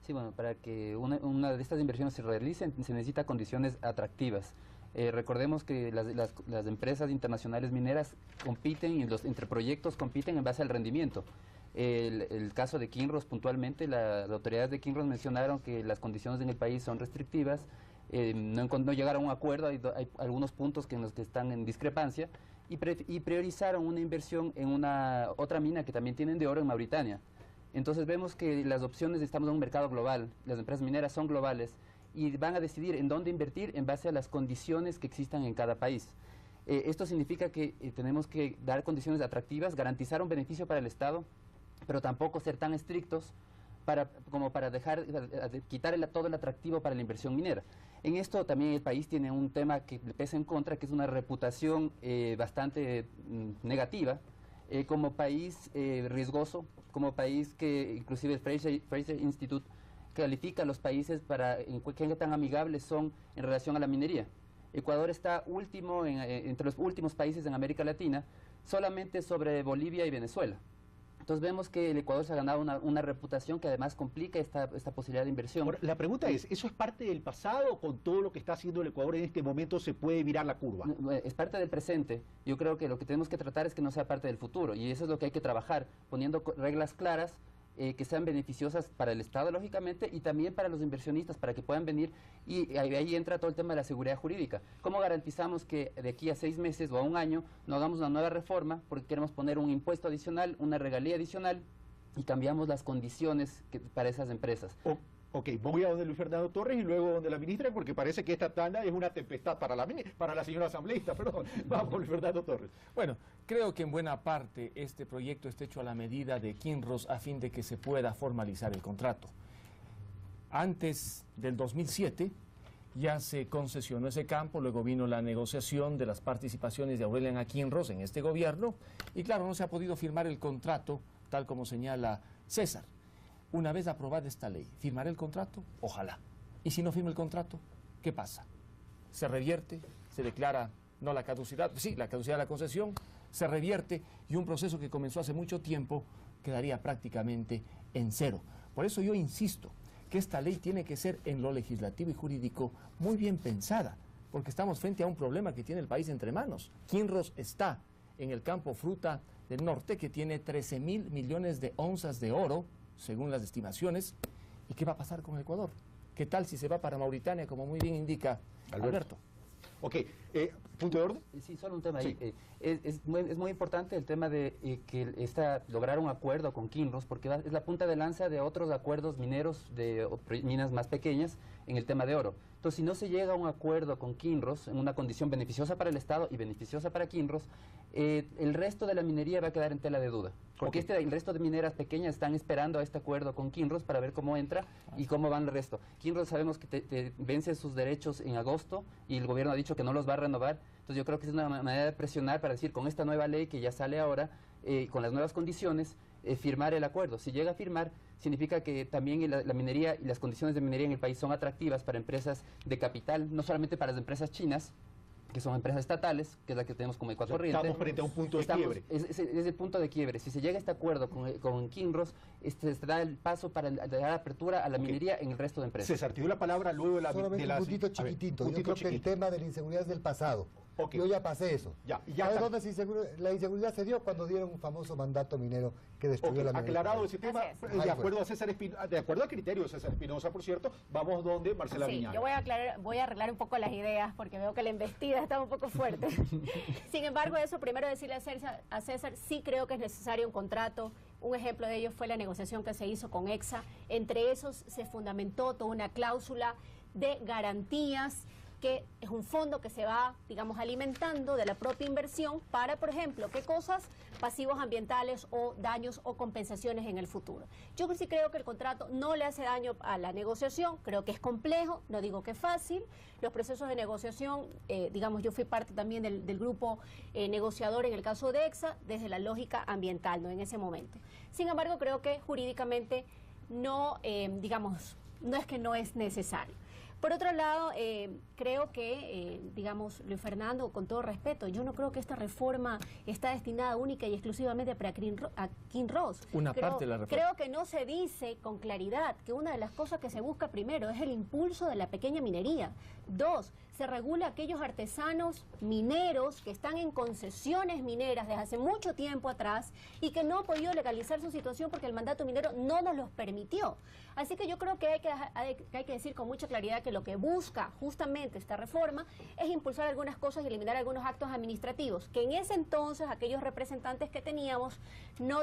Sí, bueno, para que una de estas inversiones se realicen se necesita condiciones atractivas. Recordemos que las empresas internacionales mineras compiten y entre proyectos compiten en base al rendimiento. El caso de Kinross puntualmente, las autoridades de Kinross mencionaron que las condiciones en el país son restrictivas, no llegaron a un acuerdo, hay algunos puntos en los que están en discrepancia y priorizaron una inversión en otra mina que también tienen de oro en Mauritania. Entonces vemos que las opciones, estamos en un mercado global, las empresas mineras son globales y van a decidir en dónde invertir en base a las condiciones que existan en cada país. Esto significa que tenemos que dar condiciones atractivas, garantizar un beneficio para el Estado, pero tampoco ser tan estrictos como para quitar todo el atractivo para la inversión minera. En esto también el país tiene un tema que le pesa en contra, que es una reputación bastante negativa, como país riesgoso, como país que inclusive el Fraser Institute califica a los países qué tan amigables son en relación a la minería. Ecuador está último entre los últimos países en América Latina, solamente sobre Bolivia y Venezuela. Entonces vemos que el Ecuador se ha ganado una reputación que además complica esta posibilidad de inversión. Ahora, la pregunta es, ¿eso es parte del pasado o con todo lo que está haciendo el Ecuador en este momento se puede virar la curva? Es parte del presente. Yo creo que lo que tenemos que tratar es que no sea parte del futuro y eso es lo que hay que trabajar, poniendo reglas claras que sean beneficiosas para el Estado, lógicamente, y también para los inversionistas, para que puedan venir, y ahí entra todo el tema de la seguridad jurídica. ¿Cómo garantizamos que de aquí a 6 meses o a 1 año no hagamos una nueva reforma porque queremos poner un impuesto adicional, una regalía adicional, y cambiamos las condiciones para esas empresas? Ok, voy a donde Luis Fernando Torres y luego donde la ministra, porque parece que esta tanda es una tempestad para la señora asambleísta, perdón. Vamos con Luis Fernando Torres. Bueno, creo que en buena parte este proyecto está hecho a la medida de Kinross a fin de que se pueda formalizar el contrato. Antes del 2007 ya se concesionó ese campo, luego vino la negociación de las participaciones de Aurelian Kinross en este gobierno y claro, no se ha podido firmar el contrato tal como señala César. Una vez aprobada esta ley, ¿firmaré el contrato? Ojalá. ¿Y si no firmo el contrato? ¿Qué pasa? ¿Se revierte? ¿Se declara no la caducidad? Sí, la caducidad de la concesión se revierte y un proceso que comenzó hace mucho tiempo quedaría prácticamente en cero. Por eso yo insisto que esta ley tiene que ser en lo legislativo y jurídico muy bien pensada, porque estamos frente a un problema que tiene el país entre manos. Kinross está en el campo Fruta del Norte, que tiene 13.000 millones de onzas de oro, según las estimaciones. ¿Y qué va a pasar con Ecuador? ¿Qué tal si se va para Mauritania, como muy bien indica Alberto? Ok, ¿punto de orden? Sí, solo un tema Sí. ahí. Es muy importante el tema de lograr un acuerdo con Kinross, porque es la punta de lanza de otros acuerdos mineros de minas más pequeñas en el tema de oro. Entonces, si no se llega a un acuerdo con Kinross en una condición beneficiosa para el Estado y beneficiosa para Kinross, el resto de la minería va a quedar en tela de duda. Porque el resto de mineras pequeñas están esperando a este acuerdo con Kinross para ver cómo entra y cómo van el resto. Kinross sabemos que te vence sus derechos en agosto y el gobierno ha dicho que no los va a renovar. Entonces yo creo que es una manera de presionar para decir, con esta nueva ley que ya sale ahora, con las nuevas condiciones, firmar el acuerdo. Si llega a firmar, significa que también la minería y las condiciones de minería en el país son atractivas para empresas de capital, no solamente para las empresas chinas, que son empresas estatales, que es la que tenemos como Ecuador Corriente. Estamos frente a un punto de quiebre. Es el punto de quiebre. Si se llega a este acuerdo con Kinross, se da el paso para dar apertura a la minería en el resto de empresas. César, te doy la palabra luego de la... Solamente un puntito chiquitito. Yo creo que el tema de la inseguridad es del pasado. Yo ya pasé eso. ¿Sabes dónde la inseguridad se dio? Cuando dieron un famoso mandato minero que destruyó la minería. Aclarado ese tema, de acuerdo a criterio de César Espinosa, por cierto, vamos donde Marcela Guiñaga. Yo voy a arreglar un poco las ideas porque veo que la embestida está un poco fuerte. Sin embargo, eso primero decirle a César, sí creo que es necesario un contrato. Un ejemplo de ello fue la negociación que se hizo con EXA. Entre esos se fundamentó toda una cláusula de garantías, que es un fondo que se va, digamos, alimentando de la propia inversión para, por ejemplo, ¿qué cosas? Pasivos ambientales o daños o compensaciones en el futuro. Yo sí creo que el contrato no le hace daño a la negociación, creo que es complejo, no digo que es fácil. Los procesos de negociación, digamos, yo fui parte también del grupo negociador en el caso de EXA, desde la lógica ambiental, ¿no? En ese momento. Sin embargo, creo que jurídicamente no, digamos, no es que no es necesario. Por otro lado, creo que, digamos, Luis Fernando, con todo respeto, yo no creo que esta reforma está destinada única y exclusivamente para Kinross. Una parte de la reforma. Creo que no se dice con claridad que una de las cosas que se busca primero es el impulso de la pequeña minería. 2, se regula a aquellos artesanos mineros que están en concesiones mineras desde hace mucho tiempo atrás y que no han podido legalizar su situación porque el mandato minero no nos los permitió. Así que yo creo que hay que decir con mucha claridad que lo que busca justamente esta reforma es impulsar algunas cosas y eliminar algunos actos administrativos, que en ese entonces aquellos representantes que teníamos no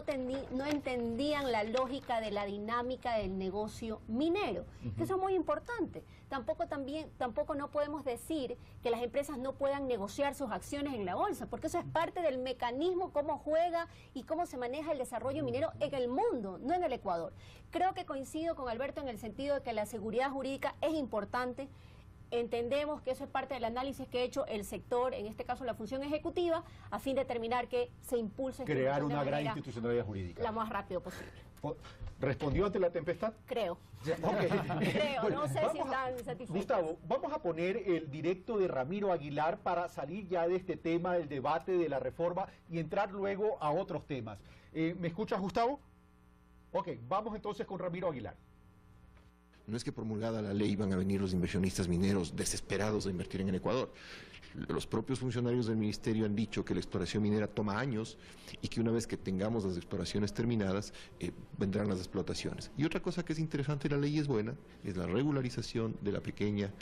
entendían la lógica de la dinámica del negocio minero, que eso es muy importante. Tampoco no podemos decir que las empresas no puedan negociar sus acciones en la bolsa, porque eso es parte del mecanismo, cómo juega y cómo se maneja el desarrollo minero en el mundo, no en el Ecuador. Creo que coincido con Alberto en el sentido de que la seguridad jurídica es importante. Entendemos que eso es parte del análisis que ha hecho el sector, en este caso la función ejecutiva, a fin de determinar que se impulse crear una gran institucionalidad jurídica. La más rápido posible. ¿Respondió ante la tempestad? Creo. Okay. Creo, bueno, no sé si están satisfechos. Gustavo, vamos a poner el directo de Ramiro Aguilar para salir ya de este tema, del debate de la reforma y entrar luego a otros temas. ¿Me escuchas, Gustavo? Ok, vamos entonces con Ramiro Aguilar. No es que promulgada la ley van a venir los inversionistas mineros desesperados de invertir en el Ecuador. Los propios funcionarios del ministerio han dicho que la exploración minera toma años y que una vez que tengamos las exploraciones terminadas, vendrán las explotaciones. Y otra cosa que es interesante, la ley es buena, es la regularización de la pequeña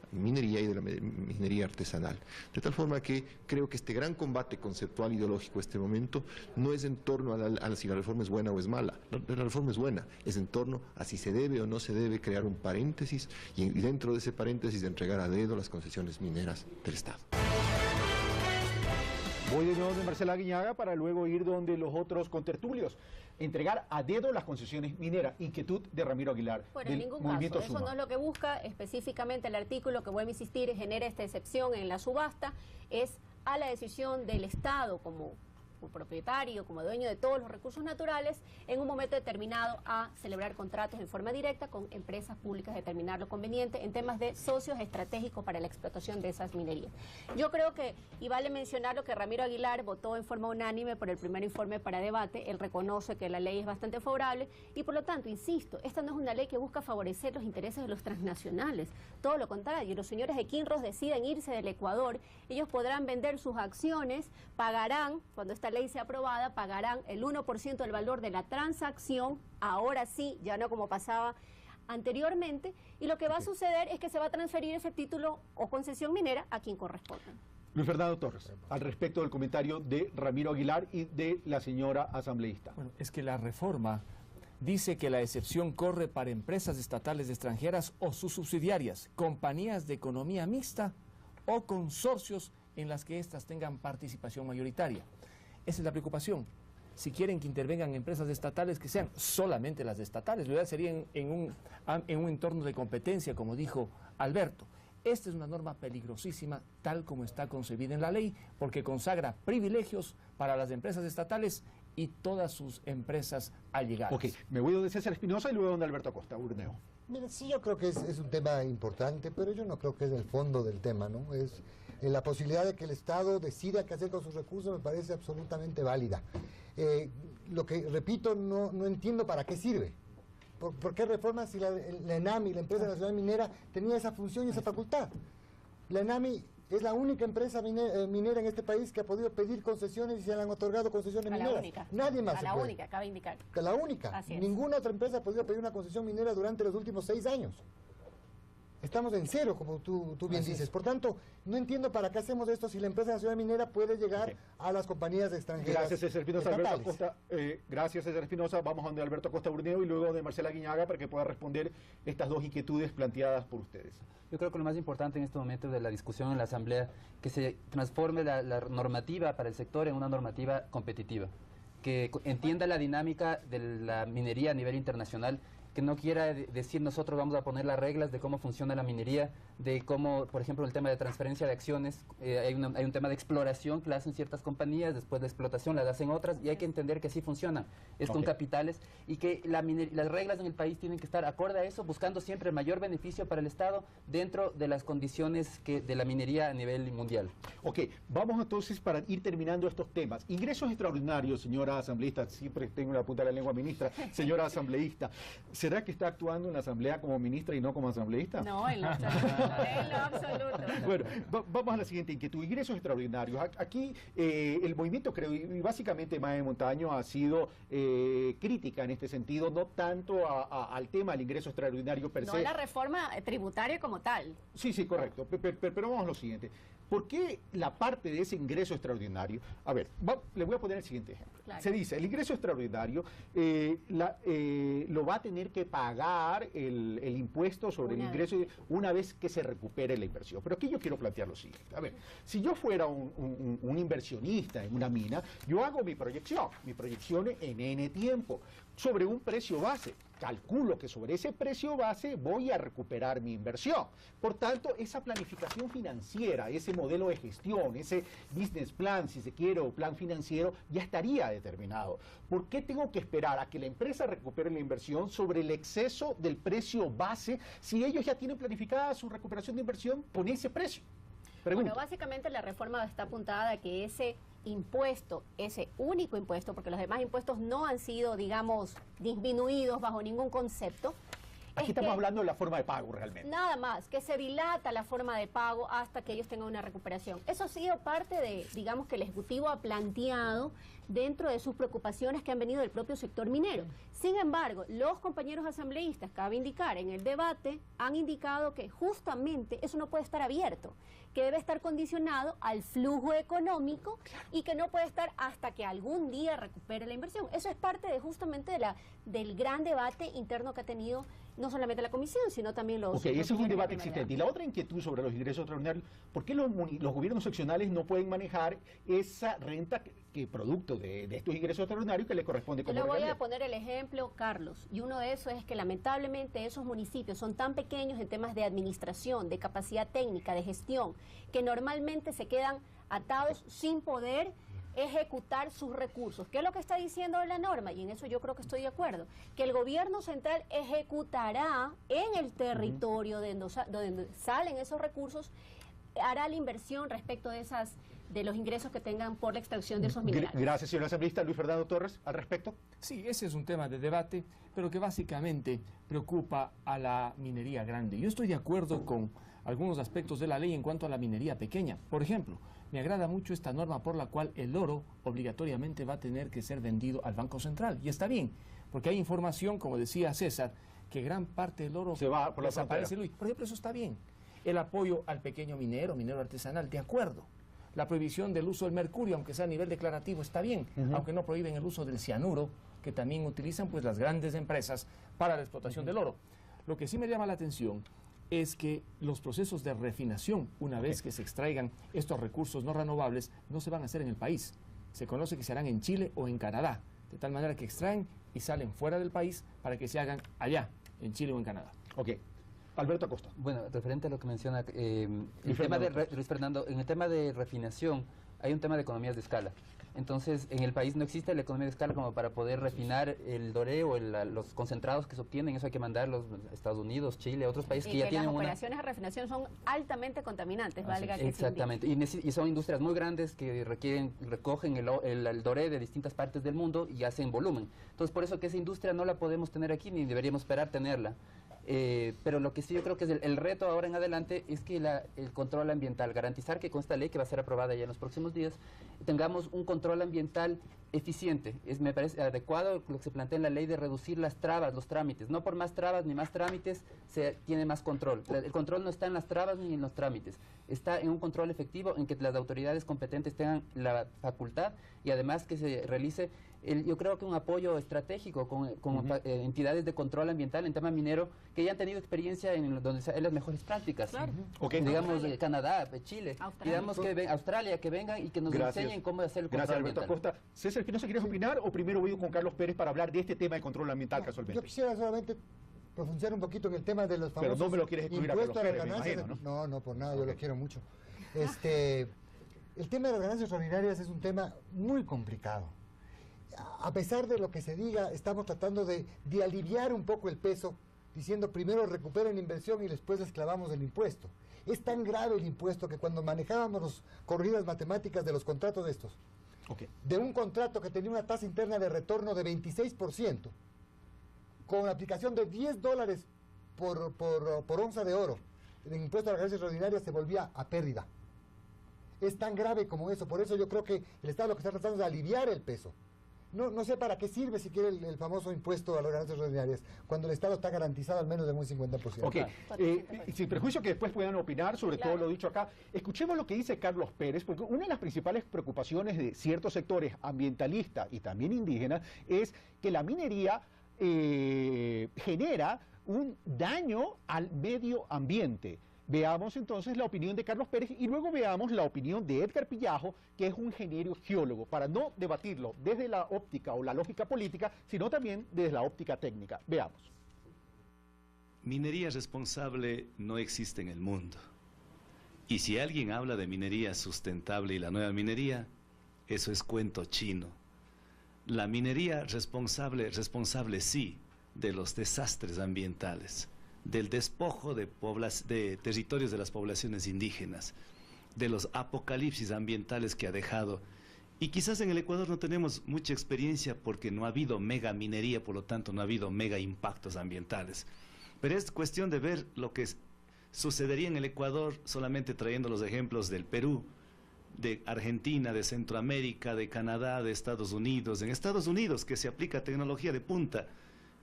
minería y de la minería artesanal. De tal forma que creo que este gran combate conceptual ideológico en este momento no es en torno a si la reforma es buena o es mala. La reforma es buena, es en torno a si se debe o no se debe crear un paréntesis y dentro de ese paréntesis de entregar a dedo las concesiones mineras del Estado. Voy de nuevo de Marcela Guiñaga para luego ir donde los otros contertulios. Entregar a dedo las concesiones mineras. Inquietud de Ramiro Aguilar. Bueno, en ningún caso. Eso no es lo que busca. Específicamente el artículo que vuelvo a insistir genera esta excepción en la subasta. Es a la decisión del Estado como como propietario, como dueño de todos los recursos naturales, en un momento determinado a celebrar contratos en forma directa con empresas públicas, determinar lo conveniente en temas de socios estratégicos para la explotación de esas minerías. Yo creo que, y vale mencionar lo que Ramiro Aguilar votó en forma unánime por el primer informe para debate, él reconoce que la ley es bastante favorable y por lo tanto, insisto, esta no es una ley que busca favorecer los intereses de los transnacionales, todo lo contrario, los señores de Kinross deciden irse del Ecuador, ellos podrán vender sus acciones, pagarán, cuando esta ley sea aprobada, pagarán el 1% del valor de la transacción, ahora sí, ya no como pasaba anteriormente, y lo que va a suceder es que se va a transferir ese título o concesión minera a quien corresponda. Luis Fernando Torres, al respecto del comentario de Ramiro Aguilar y de la señora asambleísta. Bueno, es que la reforma dice que la excepción corre para empresas estatales extranjeras o sus subsidiarias, compañías de economía mixta o consorcios en las que éstas tengan participación mayoritaria. Esa es la preocupación. Si quieren que intervengan empresas estatales, que sean solamente las estatales. Lo ideal sería en un entorno de competencia, como dijo Alberto. Esta es una norma peligrosísima, tal como está concebida en la ley, porque consagra privilegios para las empresas estatales y todas sus empresas allegadas. Ok, me voy de César Espinosa y luego de Alberto Acosta, Urneo. Mira, sí, yo creo que es un tema importante, pero yo no creo que es el fondo del tema, ¿no? Es la posibilidad de que el Estado decida qué hacer con sus recursos me parece absolutamente válida. Lo que, repito, no entiendo para qué sirve. ¿Por qué reforma si la ENAMI, la Empresa Nacional Minera, tenía esa función y esa facultad? La ENAMI es la única empresa minera en este país que ha podido pedir concesiones y se le han otorgado concesiones mineras. La única. Nadie más. A la única, cabe indicar. La única. Ninguna otra empresa ha podido pedir una concesión minera durante los últimos 6 años. Estamos en cero, como tú bien dices. Por tanto, no entiendo para qué hacemos esto si la empresa nacional minera puede llegar a las compañías extranjeras. Gracias, César Espinosa. Alberto Acosta, gracias, César Espinosa. Vamos a donde Alberto Acosta Urneo y luego de Marcela Guiñaga para que pueda responder estas dos inquietudes planteadas por ustedes. Yo creo que lo más importante en este momento de la discusión en la Asamblea, que se transforme la normativa para el sector en una normativa competitiva, que entienda la dinámica de la minería a nivel internacional, que no quiera decir nosotros vamos a poner las reglas de cómo funciona la minería, de cómo, por ejemplo, el tema de transferencia de acciones, hay un tema de exploración que la hacen ciertas compañías, después de explotación la hacen otras, y hay que entender que así funciona, es con capitales, y que las reglas en el país tienen que estar acorde a eso, buscando siempre el mayor beneficio para el Estado dentro de las condiciones de la minería a nivel mundial. Ok, vamos entonces para ir terminando estos temas. Ingresos extraordinarios, señora asambleísta, siempre tengo la punta de la lengua ministra, señora asambleísta. ¿Será que está actuando en la Asamblea como ministra y no como asambleísta? No, en lo absoluto. Bueno, vamos a la siguiente inquietud. Ingresos extraordinarios. Aquí el movimiento, creo, y básicamente Mae Montaño ha sido crítica en este sentido, no tanto al tema del ingreso extraordinario per se. No la reforma tributaria como tal. Sí, correcto. Pero vamos a lo siguiente. ¿Por qué la parte de ese ingreso extraordinario? A ver, le voy a poner el siguiente ejemplo. Claro. Se dice, el ingreso extraordinario lo va a tener que pagar el impuesto sobre el ingreso una vez que se recupere la inversión. Pero aquí yo quiero plantear lo siguiente. A ver, si yo fuera un inversionista en una mina, yo hago mi proyección en N tiempo, sobre un precio base. Calculo que sobre ese precio base voy a recuperar mi inversión. Por tanto, esa planificación financiera, ese modelo de gestión, ese business plan, si se quiere, o plan financiero, ya estaría determinado. ¿Por qué tengo que esperar a que la empresa recupere la inversión sobre el exceso del precio base si ellos ya tienen planificada su recuperación de inversión con ese precio? Pregunto. Bueno, básicamente la reforma está apuntada a que ese impuesto, ese único impuesto, porque los demás impuestos no han sido, digamos, disminuidos bajo ningún concepto. Aquí estamos hablando de la forma de pago realmente. Nada más, que se dilata la forma de pago hasta que ellos tengan una recuperación. Eso ha sido parte de, digamos, que el Ejecutivo ha planteado dentro de sus preocupaciones que han venido del propio sector minero. Sin embargo, los compañeros asambleístas, cabe indicar, en el debate han indicado que justamente eso no puede estar abierto, que debe estar condicionado al flujo económico y que no puede estar hasta que algún día recupere la inversión. Eso es parte de justamente del gran debate interno que ha tenido no solamente la comisión, sino también los... Ok, ese es un debate existente. Y la otra inquietud sobre los ingresos extraordinarios, ¿por qué los gobiernos seccionales no pueden manejar esa renta que producto de estos ingresos extraordinarios que le corresponde como Yo le voy regalía? a poner el ejemplo, Carlos, y uno de esos es que lamentablemente esos municipios son tan pequeños en temas de administración, de capacidad técnica, de gestión, que normalmente se quedan atados sin poder ejecutar sus recursos. ¿Qué es lo que está diciendo la norma? Y en eso yo creo que estoy de acuerdo. Que el gobierno central ejecutará en el territorio donde salen esos recursos, hará la inversión respecto de los ingresos que tengan por la extracción de esos minerales. Gracias, señor asambleísta. Luis Fernando Torres, al respecto. Sí, ese es un tema de debate, pero que básicamente preocupa a la minería grande. Yo estoy de acuerdo con algunos aspectos de la ley en cuanto a la minería pequeña. Por ejemplo, me agrada mucho esta norma por la cual el oro obligatoriamente va a tener que ser vendido al Banco Central. Y está bien, porque hay información, como decía César, que gran parte del oro se va por la desaparece, Luis. Por ejemplo, eso está bien. El apoyo al pequeño minero artesanal, de acuerdo. La prohibición del uso del mercurio, aunque sea a nivel declarativo, está bien, aunque no prohíben el uso del cianuro, que también utilizan pues las grandes empresas para la explotación del oro. Lo que sí me llama la atención es que los procesos de refinación, una vez que se extraigan estos recursos no renovables, no se van a hacer en el país. Se conoce que se harán en Chile o en Canadá, de tal manera que extraen y salen fuera del país para que se hagan allá, en Chile o en Canadá. Ok. Alberto Acosta. Bueno, referente a lo que menciona Luis Fernando, en el tema de refinación hay un tema de economías de escala. Entonces, en el país no existe la economía de escala como para poder refinar el doré o los concentrados que se obtienen. Eso hay que mandarlos a Estados Unidos, Chile, otros países que ya tienen una... las operaciones de refinación son altamente contaminantes, valga que exactamente, y son industrias muy grandes que recogen el doré de distintas partes del mundo y hacen volumen. Entonces, por eso que esa industria no la podemos tener aquí, ni deberíamos esperar tenerla. Pero lo que sí yo creo que es el reto ahora en adelante es que el control ambiental, garantizar que con esta ley que va a ser aprobada ya en los próximos días, tengamos un control ambiental eficiente. Me parece adecuado lo que se plantea en la ley de reducir las trabas, los trámites. No por más trabas ni más trámites se tiene más control. El control no está en las trabas ni en los trámites. Está en un control efectivo en que las autoridades competentes tengan la facultad y además que se realice yo creo que un apoyo estratégico con entidades de control ambiental en tema minero que ya han tenido experiencia en donde hay las mejores prácticas. Claro. Digamos Canadá, Chile, digamos que Australia, que vengan y que nos enseñen cómo hacer el control ambiental. Gracias, Alberto Acosta. César Espinosa, ¿quieres opinar o primero voy con Carlos Pérez para hablar de este tema de control ambiental casualmente? Yo quisiera solamente profundizar un poquito en el tema de los famosos... Pero no me lo quieres excluir a Carlos Pérez, me imagino, ¿no? No, por nada, yo lo quiero mucho. El tema de las ganancias extraordinarias es un tema muy complicado. A pesar de lo que se diga, estamos tratando de aliviar un poco el peso, diciendo primero recuperen la inversión y después les clavamos el impuesto. Es tan grave el impuesto que cuando manejábamos las corridas matemáticas de los contratos de estos, de un contrato que tenía una tasa interna de retorno de 26%, con la aplicación de $10 por onza de oro, el impuesto a las ganancias extraordinarias se volvía a pérdida. Es tan grave como eso, por eso yo creo que el Estado lo que está tratando es de aliviar el peso. No sé para qué sirve si quiere el famoso impuesto a las ganancias extraordinarias, cuando el Estado está garantizado al menos de un 50%. Ok, sin perjuicio que después puedan opinar sobre todo lo dicho acá, escuchemos lo que dice Carlos Pérez, porque una de las principales preocupaciones de ciertos sectores ambientalistas y también indígenas es que la minería genera un daño al medio ambiente. Veamos entonces la opinión de Carlos Pérez y luego veamos la opinión de Edgar Pillajo, que es un ingeniero geólogo, para no debatirlo desde la óptica o la lógica política, sino también desde la óptica técnica. Veamos. Minería responsable no existe en el mundo. Y si alguien habla de minería sustentable y la nueva minería, eso es cuento chino. La minería responsable sí, de los desastres ambientales, del despojo de territorios de las poblaciones indígenas, de los apocalipsis ambientales que ha dejado. Y quizás en el Ecuador no tenemos mucha experiencia porque no ha habido mega minería, por lo tanto no ha habido mega impactos ambientales. Pero es cuestión de ver lo que sucedería en el Ecuador, solamente trayendo los ejemplos del Perú, de Argentina, de Centroamérica, de Canadá, de Estados Unidos. En Estados Unidos, que se aplica tecnología de punta,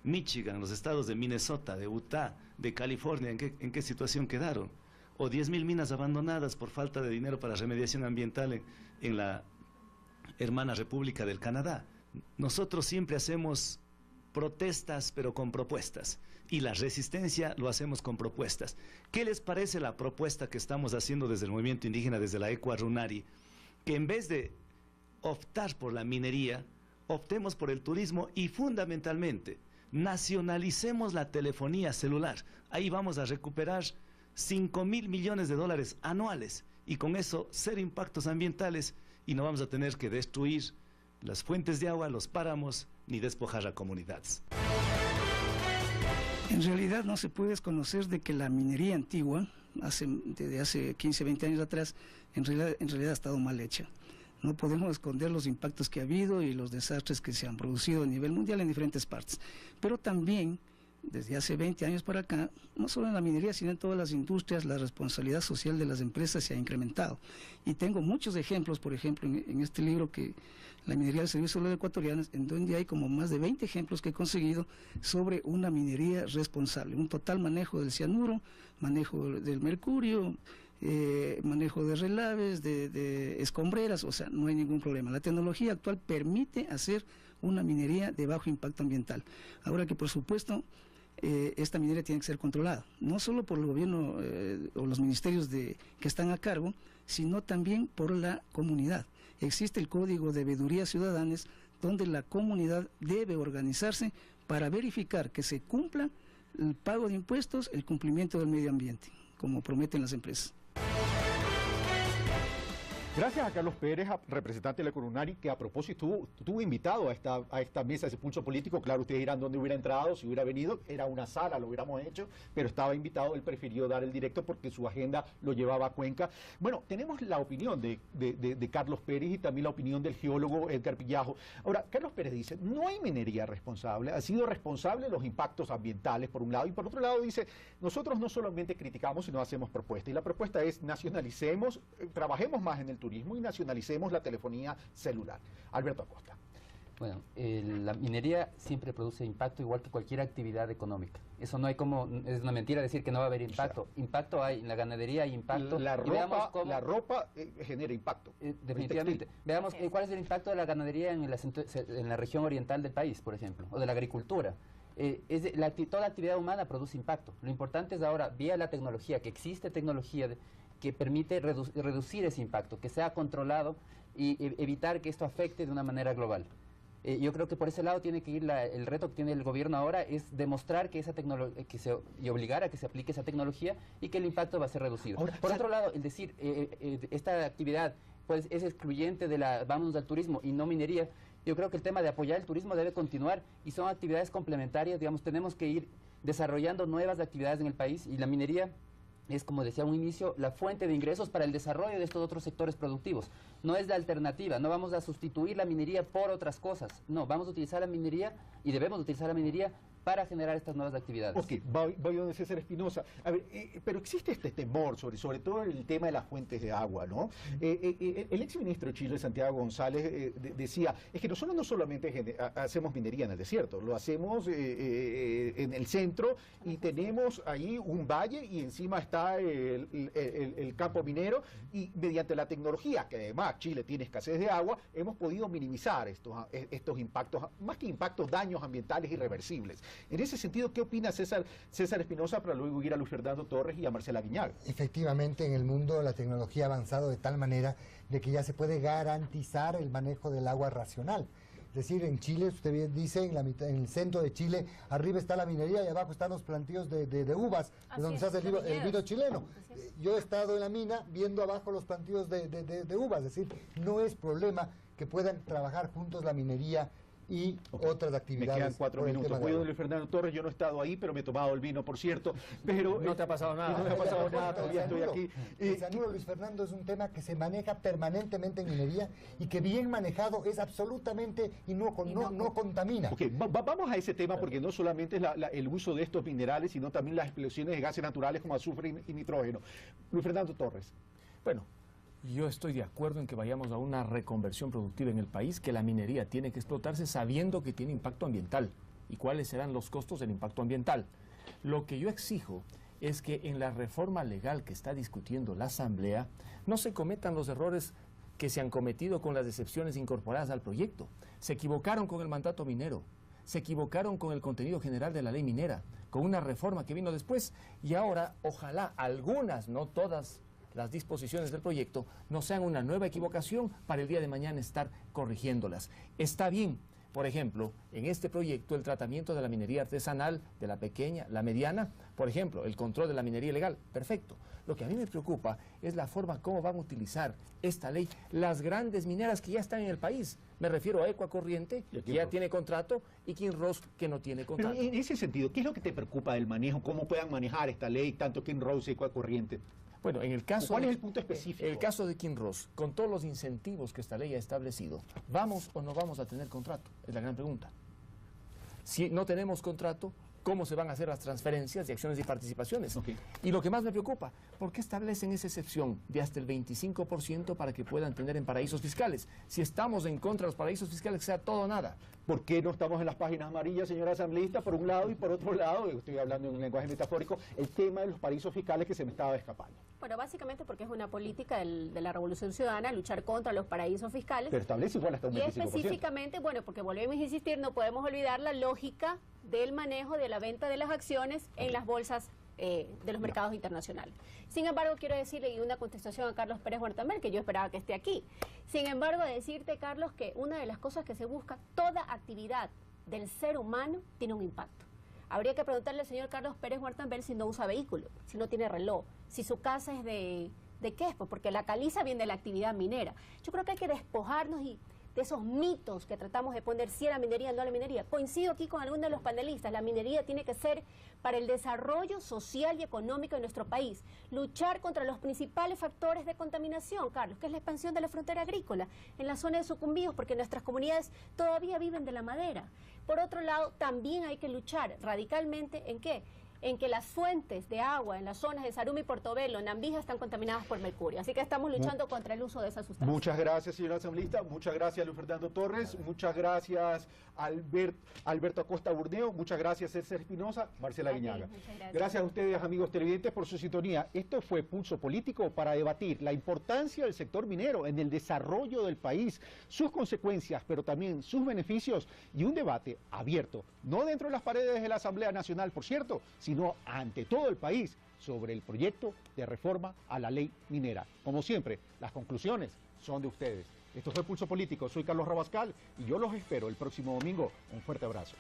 Michigan, los estados de Minnesota, de Utah, de California, ¿en qué situación quedaron? O 10.000 minas abandonadas por falta de dinero para remediación ambiental en la hermana República del Canadá. Nosotros siempre hacemos protestas, pero con propuestas. Y la resistencia lo hacemos con propuestas. ¿Qué les parece la propuesta que estamos haciendo desde el movimiento indígena, desde la Ecua Runari? Que en vez de optar por la minería, optemos por el turismo y fundamentalmente nacionalicemos la telefonía celular. Ahí vamos a recuperar $5.000 millones anuales y con eso cero impactos ambientales y no vamos a tener que destruir las fuentes de agua, los páramos, ni despojar a comunidades. En realidad no se puede desconocer de que la minería antigua, desde hace 15, 20 años atrás, en realidad ha estado mal hecha. No podemos esconder los impactos que ha habido y los desastres que se han producido a nivel mundial en diferentes partes. Pero también, desde hace 20 años para acá, no solo en la minería, sino en todas las industrias, la responsabilidad social de las empresas se ha incrementado. Y tengo muchos ejemplos, por ejemplo, en este libro que la minería del servicio de los ecuatorianos, en donde hay como más de 20 ejemplos que he conseguido sobre una minería responsable, un total manejo del cianuro, manejo del mercurio, manejo de relaves, de escombreras, o sea, no hay ningún problema. La tecnología actual permite hacer una minería de bajo impacto ambiental. Ahora que, por supuesto, esta minería tiene que ser controlada, no solo por el gobierno o los ministerios que están a cargo, sino también por la comunidad. Existe el Código de Veedurías Ciudadanas, donde la comunidad debe organizarse para verificar que se cumpla el pago de impuestos, el cumplimiento del medio ambiente, como prometen las empresas. Gracias a Carlos Pérez, representante de la Corunari, que a propósito estuvo invitado a esta mesa de pulso político. Claro, ustedes dirán dónde hubiera entrado, si hubiera venido, era una sala, lo hubiéramos hecho, pero estaba invitado, él prefirió dar el directo porque su agenda lo llevaba a Cuenca. Bueno, tenemos la opinión de Carlos Pérez y también la opinión del geólogo Edgar Pillajo. Ahora, Carlos Pérez dice, no hay minería responsable, ha sido responsable los impactos ambientales por un lado, y por otro lado dice, nosotros no solamente criticamos, sino hacemos propuestas, y la propuesta es nacionalicemos, trabajemos más en el turismo y nacionalicemos la telefonía celular. Alberto Acosta. Bueno, la minería siempre produce impacto igual que cualquier actividad económica. Eso no hay como, es una mentira decir que no va a haber impacto. O sea, impacto hay, en la ganadería hay impacto. La ropa genera impacto. Definitivamente. Veamos cuál es el impacto de la ganadería en la región oriental del país, por ejemplo, o de la agricultura. Toda actividad humana produce impacto. Lo importante es ahora, vía la tecnología, que existe tecnología que permite reducir ese impacto, que sea controlado y evitar que esto afecte de una manera global. Yo creo que por ese lado tiene que ir el reto que tiene el gobierno ahora es demostrar que esa tecnología y obligar a que se aplique esa tecnología y que el impacto va a ser reducido. Ahora, por otro lado, el decir esta actividad pues es excluyente de vámonos al turismo y no minería. Yo creo que el tema de apoyar el turismo debe continuar y son actividades complementarias. Digamos, tenemos que ir desarrollando nuevas actividades en el país y la minería es, como decía a un inicio, la fuente de ingresos para el desarrollo de estos otros sectores productivos. No es la alternativa, no vamos a sustituir la minería por otras cosas. No, vamos a utilizar la minería y debemos utilizar la minería para generar estas nuevas actividades. Ok, voy a donde César Espinosa. A ver, pero existe este temor, sobre todo el tema de las fuentes de agua, ¿no? El exministro de Chile, Santiago González, decía, es que nosotros no solamente hacemos minería en el desierto, lo hacemos en el centro y tenemos ahí un valle y encima está el campo minero y mediante la tecnología, que además Chile tiene escasez de agua, hemos podido minimizar estos impactos, más que impactos, daños ambientales irreversibles. En ese sentido, ¿qué opina César Espinosa para luego ir a Luis Fernando Torres y a Marcela Guiñaga? Efectivamente, en el mundo la tecnología ha avanzado de tal manera de que ya se puede garantizar el manejo del agua racional. Es decir, en Chile, usted bien dice, en el centro de Chile, arriba está la minería y abajo están los plantíos de uvas, de donde se hace el vino chileno. Yo he estado en la mina viendo abajo los plantíos de uvas, es decir, no es problema que puedan trabajar juntos la minería y otras actividades. Me quedan 4 minutos. Voy a Luis Fernando Torres, yo no he estado ahí, pero me he tomado el vino, por cierto. Pero no te ha pasado nada. No me ha pasado nada, todavía estoy aquí. El cianuro, Luis Fernando, es un tema que se maneja permanentemente en minería y que bien manejado es absolutamente y no contamina. Ok, vamos a ese tema porque no solamente es el uso de estos minerales, sino también las explosiones de gases naturales como azufre y nitrógeno. Luis Fernando Torres. Bueno, yo estoy de acuerdo en que vayamos a una reconversión productiva en el país, que la minería tiene que explotarse sabiendo que tiene impacto ambiental y cuáles serán los costos del impacto ambiental. Lo que yo exijo es que en la reforma legal que está discutiendo la Asamblea no se cometan los errores que se han cometido con las excepciones incorporadas al proyecto. Se equivocaron con el mandato minero, se equivocaron con el contenido general de la ley minera, con una reforma que vino después y ahora ojalá algunas, no todas, las disposiciones del proyecto no sean una nueva equivocación para el día de mañana estar corrigiéndolas. Está bien, Por ejemplo, en este proyecto el tratamiento de la minería artesanal, de la pequeña, la mediana, por ejemplo, el control de la minería ilegal, perfecto. Lo que a mí me preocupa es la forma como van a utilizar esta ley las grandes mineras que ya están en el país. Me refiero a Ecuacorriente, que ya tiene contrato, y Kinross, que no tiene contrato. Pero en ese sentido, ¿qué es lo que te preocupa del manejo? ¿Cómo puedan manejar esta ley, tanto Kinross y Ecuacorriente? Bueno, en el caso ¿Cuál es el punto específico? En el caso de Kinross, con todos los incentivos que esta ley ha establecido, ¿vamos o no vamos a tener contrato? Es la gran pregunta. Si no tenemos contrato, ¿cómo se van a hacer las transferencias de acciones y participaciones? Y lo que más me preocupa, ¿por qué establecen esa excepción de hasta el 25% para que puedan tener en paraísos fiscales? Si estamos en contra de los paraísos fiscales, que sea todo o nada. ¿Por qué no estamos en las páginas amarillas, señora asambleísta? Por un lado, y por otro lado, estoy hablando en un lenguaje metafórico, el tema de los paraísos fiscales que se me estaba escapando. Bueno, básicamente porque es una política de la Revolución Ciudadana luchar contra los paraísos fiscales. Pero establece igual hasta un 25%. Y específicamente, bueno, porque volvemos a insistir, no podemos olvidar la lógica del manejo de la venta de las acciones en las bolsas de los mercados internacionales. Sin embargo, quiero decirle, y una contestación a Carlos Pérez Huertamel, que yo esperaba que esté aquí. Sin embargo, decirte, Carlos, que una de las cosas que se busca, toda actividad del ser humano tiene un impacto. Habría que preguntarle al señor Carlos Pérez Huertamel si no usa vehículo, si no tiene reloj, si su casa es de qué es, porque la caliza viene de la actividad minera. Yo creo que hay que despojarnos de esos mitos que tratamos de poner, si era minería o no la minería. Coincido aquí con algunos de los panelistas, la minería tiene que ser para el desarrollo social y económico de nuestro país. Luchar contra los principales factores de contaminación, Carlos, que es la expansión de la frontera agrícola en la zona de Sucumbíos, porque nuestras comunidades todavía viven de la madera. Por otro lado, también hay que luchar radicalmente ¿en qué? En que las fuentes de agua en las zonas de Sarumi, Portobelo, Nambija están contaminadas por mercurio. Así que estamos luchando contra el uso de esas sustancias. Muchas gracias, señor asambleísta. Muchas gracias, Luis Fernando Torres. Muchas gracias, Alberto Acosta Burneo. Muchas gracias, César Espinosa, Marcela Guiñaga. Gracias a ustedes, amigos televidentes, por su sintonía. Esto fue Pulso Político para debatir la importancia del sector minero en el desarrollo del país, sus consecuencias, pero también sus beneficios, y un debate abierto, no dentro de las paredes de la Asamblea Nacional, por cierto, sino ante todo el país, sobre el proyecto de reforma a la ley minera. Como siempre, las conclusiones son de ustedes. Esto fue Pulso Político, soy Carlos Rabascal y yo los espero el próximo domingo. Un fuerte abrazo.